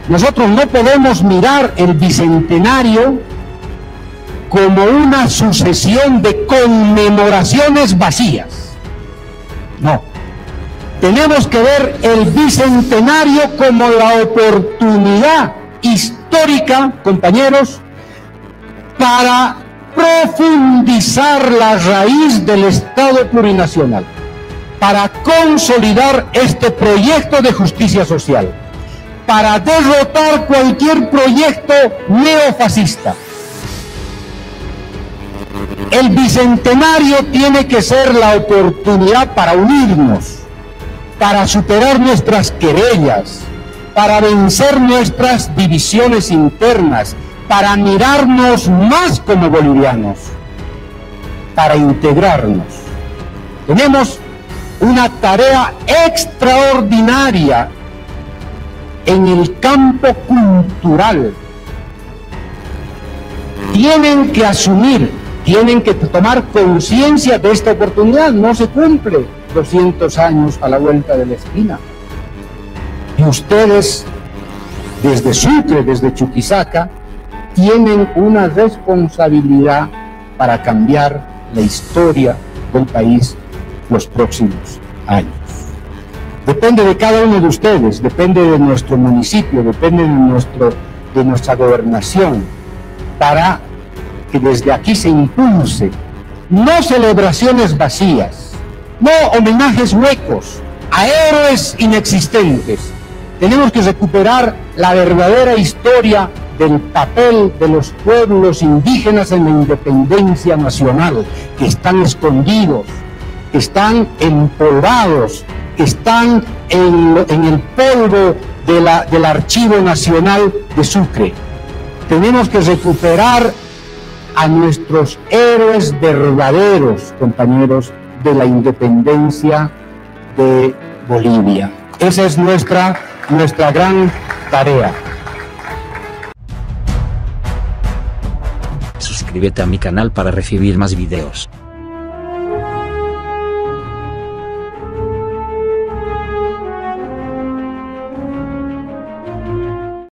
Nosotros no podemos mirar el Bicentenario como una sucesión de conmemoraciones vacías. No. Tenemos que ver el Bicentenario como la oportunidad histórica, compañeros, para profundizar la raíz del Estado plurinacional, para consolidar este proyecto de justicia social, para derrotar cualquier proyecto neofascista. El Bicentenario tiene que ser la oportunidad para unirnos, para superar nuestras querellas, para vencer nuestras divisiones internas, para mirarnos más como bolivianos, para integrarnos. Tenemos una tarea extraordinaria en el campo cultural. Tienen que asumir, tienen que tomar conciencia de esta oportunidad. No se cumple 200 años a la vuelta de la esquina. Y ustedes, desde Sucre, desde Chuquisaca, tienen una responsabilidad para cambiar la historia del país los próximos años. Depende de cada uno de ustedes, depende de nuestro municipio, depende de nuestra gobernación, para que desde aquí se impulse, no celebraciones vacías, no homenajes huecos a héroes inexistentes. Tenemos que recuperar la verdadera historia del papel de los pueblos indígenas en la independencia nacional, que están escondidos, que están empolvados, que están en el polvo del Archivo Nacional de Sucre. Tenemos que recuperar a nuestros héroes verdaderos, compañeros, de la independencia de Bolivia. Esa es nuestra gran tarea. Suscríbete a mi canal para recibir más videos.